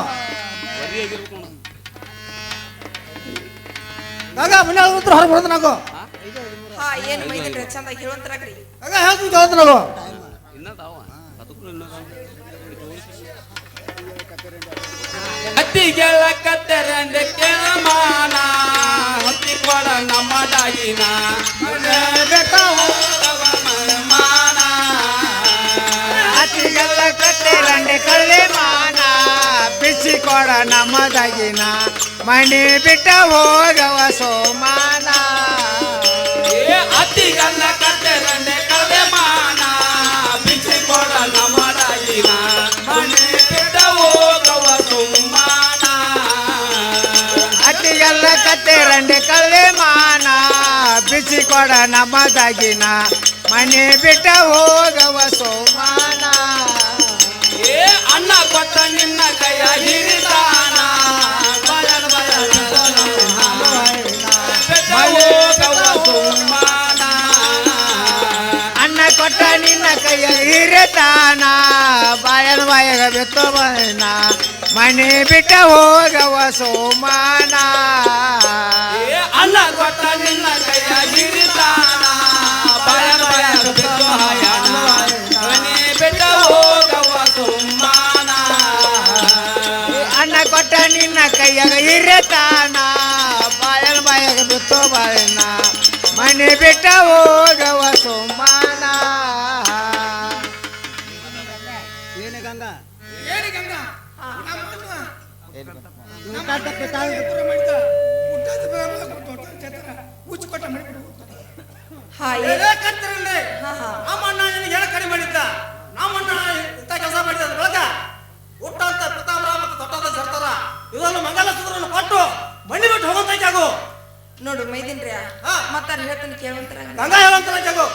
ಆಗ ಮನೆ ಹೊರಗೆ ಬರೋದು ನಾವು ಹಾ ಏನ್ ಮೈದಿಲ್ರಿ ಚಂದ ಹೇಳುವಂತರಾಗ್ರಿ. ಆಗ ಹೇಳ್ತೀನಿ ಕೇಳ್ತ ನಾವು ಹತ್ತಿಗೆಳ ಕತ್ತರಂದೆ ಕೆಳಮಾನ ಹತ್ತಿ ಕೊಡ ನಮ್ಮ ಡಾಗಿನ ಬೆಟ್ಟ ಹೋದವ ಮನಮಾನ ಅತಿಗೆಲ್ಲ ಕಟ್ಟೆರಂಡೆ ಕಳ್ಳೆ ಮಾನ ಬಿಸಿ ಕೊಡ ನಮ್ಮದಗಿನ ಮನೆ ಬಿಟ್ಟ ಹೋಗವ ಸೋಮಾನ ಹತ್ತಿಗೆಲ್ಲ ಕತ್ತರಂದೆ ಕಳೆ ಮಾನ ಬಿಸಿ ಕೊಡ ನಮ್ಮ ಡಾಗಿನ ಮನೆ ಬಿಟ್ಟ ಹೋಗವ ಸುಮ್ಮಾನ ಅತಿಗೆಲ್ಲ ಕಟ್ಟೆರಂಡೆ ಕಳ್ಳೆ ಮಾನ ಬಿಸಿ ಕೊಡ ನಮ್ಮದಗಿನ ಮನೆ ಬಿಟ್ಟ ಹೋಗವ ಸೋಮಾನ ಅನ್ನ ಕೊಟ್ಟ ನಿನ್ನ ಕೈಯ ಹಿರಿದಾನ ಬಯಲ ಬಯಲ ಬೆಟ್ಟ ಹೋಗವ ಸುಮ್ಮಾನ ಅನ್ನ ಕೊಟ್ಟ ನಿನ್ನ ಕೈಯ ಹಿರತಾನ ಬಾಯನ ಬಾಯಗ ಬಿತ್ತು ಬಣ್ಣ ಮನೆ ಬಿಟ್ಟ ಹೋಗವ ಸೋಮಾನ ಅನ್ನ ಕೊಟ್ಟ ನಿನ್ನ ಕೈಯ ಹಿರಿದಾನ ಬಯಲ ಬಯಲ ಬಿಟ್ಟು ಹಾಯನ ಮನೆ ಬೆಟ್ಟ ಹೋಗವ ಸುಮ್ಮಾನ ಅನ್ನ ಕೊಟ್ಟ ಕೊಟ್ಟ ನಿನ್ನ ಕೈಯಾಗ ಇರತಾನ ಬಾಯಲ್ ಬಾಯಾಗ ಬಿತ್ತು ಬಾಯಣ್ಣ ಮನೆ ಬಿಟ್ಟ ಹೋಗವ ಸೋಮಾನ ಏನು ಗಂಗಾ ಏನಿ ಗಂಗಾ ಹಾ ನಮ್ಮಣ್ಣ ನಿನಗೆ ಹೇಳ ಕಡಿಮೆ ಮಾಡಿದ್ದ ನಮ್ಮಣ್ಣ ಇಂಥ ಕೆಲಸ ಮಾಡಿದ ಬೆಳಕ ಊಟ ಅಂತ ಪಿತಾಂಬರ ಮತ್ತು ತೊಟ್ಟದ ಸರ್ತಾರ ಇದನ್ನು ಮಂಗಲಸೂತ್ರವನ್ನು ಕೊಟ್ಟು ಮಣ್ಣಿ ಬಿಟ್ಟು ಹೋಗಂತ ಜಾಗು ನೋಡು ಮೈದಿನ್ರಿ ಹಾ. ಮತ್ತಾರ ಹೇಳ್ತಾನೆ ಕೇಳುವಂತರ ಗಂಗಾ ಹೇಳಂತ ಜಾಗು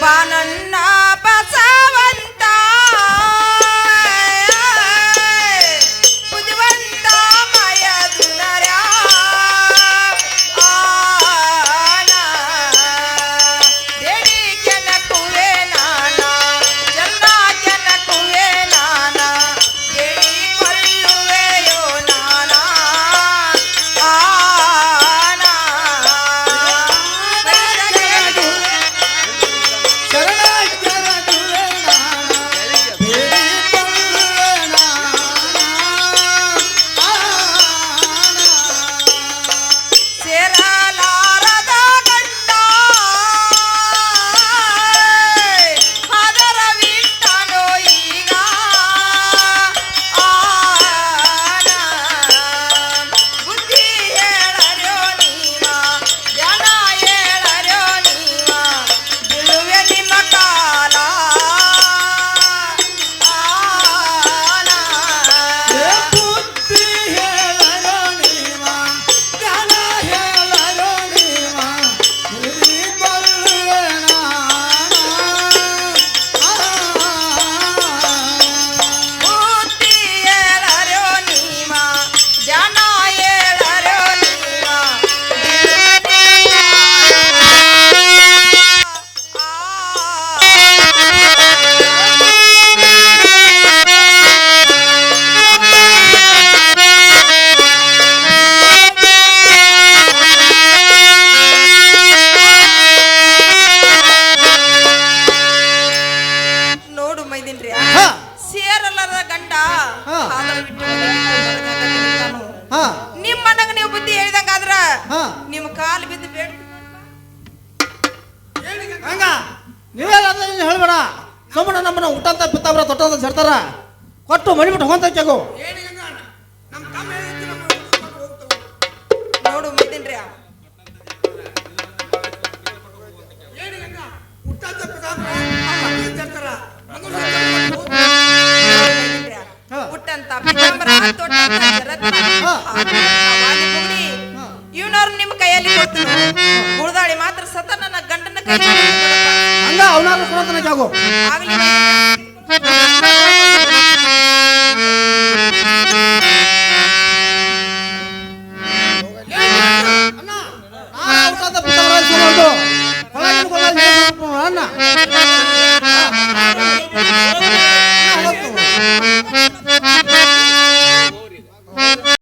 ಬಾನನ್ನ ಬಸವಂತ ಬುದ್ಧಿವಂತ ಮಯದುನರ ದೇಡಿ ಕೆನಕುವೆ ನಾನ ಜನ್ನ ಕೆನಕುವೆ ನಾನ ದೇಡಿ ಕೊಲ್ಲುವೆಯೋ ನಾನ ಸೇರಲಾರದ ಗಂಡ ಅದರ ಬಿಟ್ಟನೋ ಈಗ ಬುದ್ಧಿ ಹೇಳರ್ಯೋ ನೀವ ಜನ ಹೇಳರ್ಯೋ ನೀವ ಬಿಡುವೆ ನಿಮ್ಮ ಕಾಲ ಬುದ್ಧಿ ಹೇಳರೋ ನೀವ ಜ್ಞಾನ ಹೇಳರೋ ನೀವ ಬುದ್ಧಿ ಹೇಳರ್ಯೋ ನೀವ ಜನ ಹೇಳರ್ಯೋ ನೀವ ನೋಡು ಮೈದಿನ್ರಿ ಹಾ. ಸೇರಲ್ಲದ ಗಂಡ ಹಾ. ಹಾದರ ಬಿಟ್ಟು ಹೊರಗಾಕ ನಿಂತಾನು. ಹಾ ನಿಮ್ಮ ಮನಗ ನೀವು ಬುದ್ಧಿ ಹೇಳಿದಂಗಾದ್ರ ಹಾ. ನಿಮ್ಮ ಕಾಲು ಬಿದ್ದು ಬೇಡ ಹಂಗ ನೀವೆಲ್ಲ ಹೇಳ್ಬೇಡ ಸುಮ್ಮನೆ ನಮ್ಮನ್ನ ಊಟ ಅಂತ ಪಿತಾಂಬರ ತೊಟ್ಟದ ಸರ್ತಾರ ಕೊಟ್ಟು ಮಣ್ಣಿ ಬಿಟ್ಟು ಹೋಗಂತ ಜಾಗು ಏನಿ ಗಂಗಾ ನಮ್ಮ ತಮ್ಮ ಹೇಳಿದ್ದು ನಮ್ಮ ಹೋಗ್ತಾವ ನೋಡು ಮೈದಿನ್ರಿ ಏನಿ ಗಂಗಾ ಹುಟ್ಟಾದ ಪಿತಾಂಬರ ಜರ್ತಾರ ಹಾ. ಹುಟ್ಟಂತ ಪಿತಾಂಬರ ತೊಟ್ಟಂತ ಜರತ್ರ ಹಾ. ಇವನವ್ರು ನಿಮ್ಮ ಕೈಯಲ್ಲಿ ಕೊಡ್ತೀನಿ ಉಳ್ದಾಳಿ ಮಾತ್ರ ಸತ ನನ್ನ ಗಂಡನ ಕೈ ಹಂಗ ಅವನಾದ್ರು ಕೊಡೋತನ ಜಾಗು ಆಗ್ಲಿ ಅಣ್ಣ ಊಟ ಅಂತ ಪಿತಾಂಬರ ಅಣ್ಣ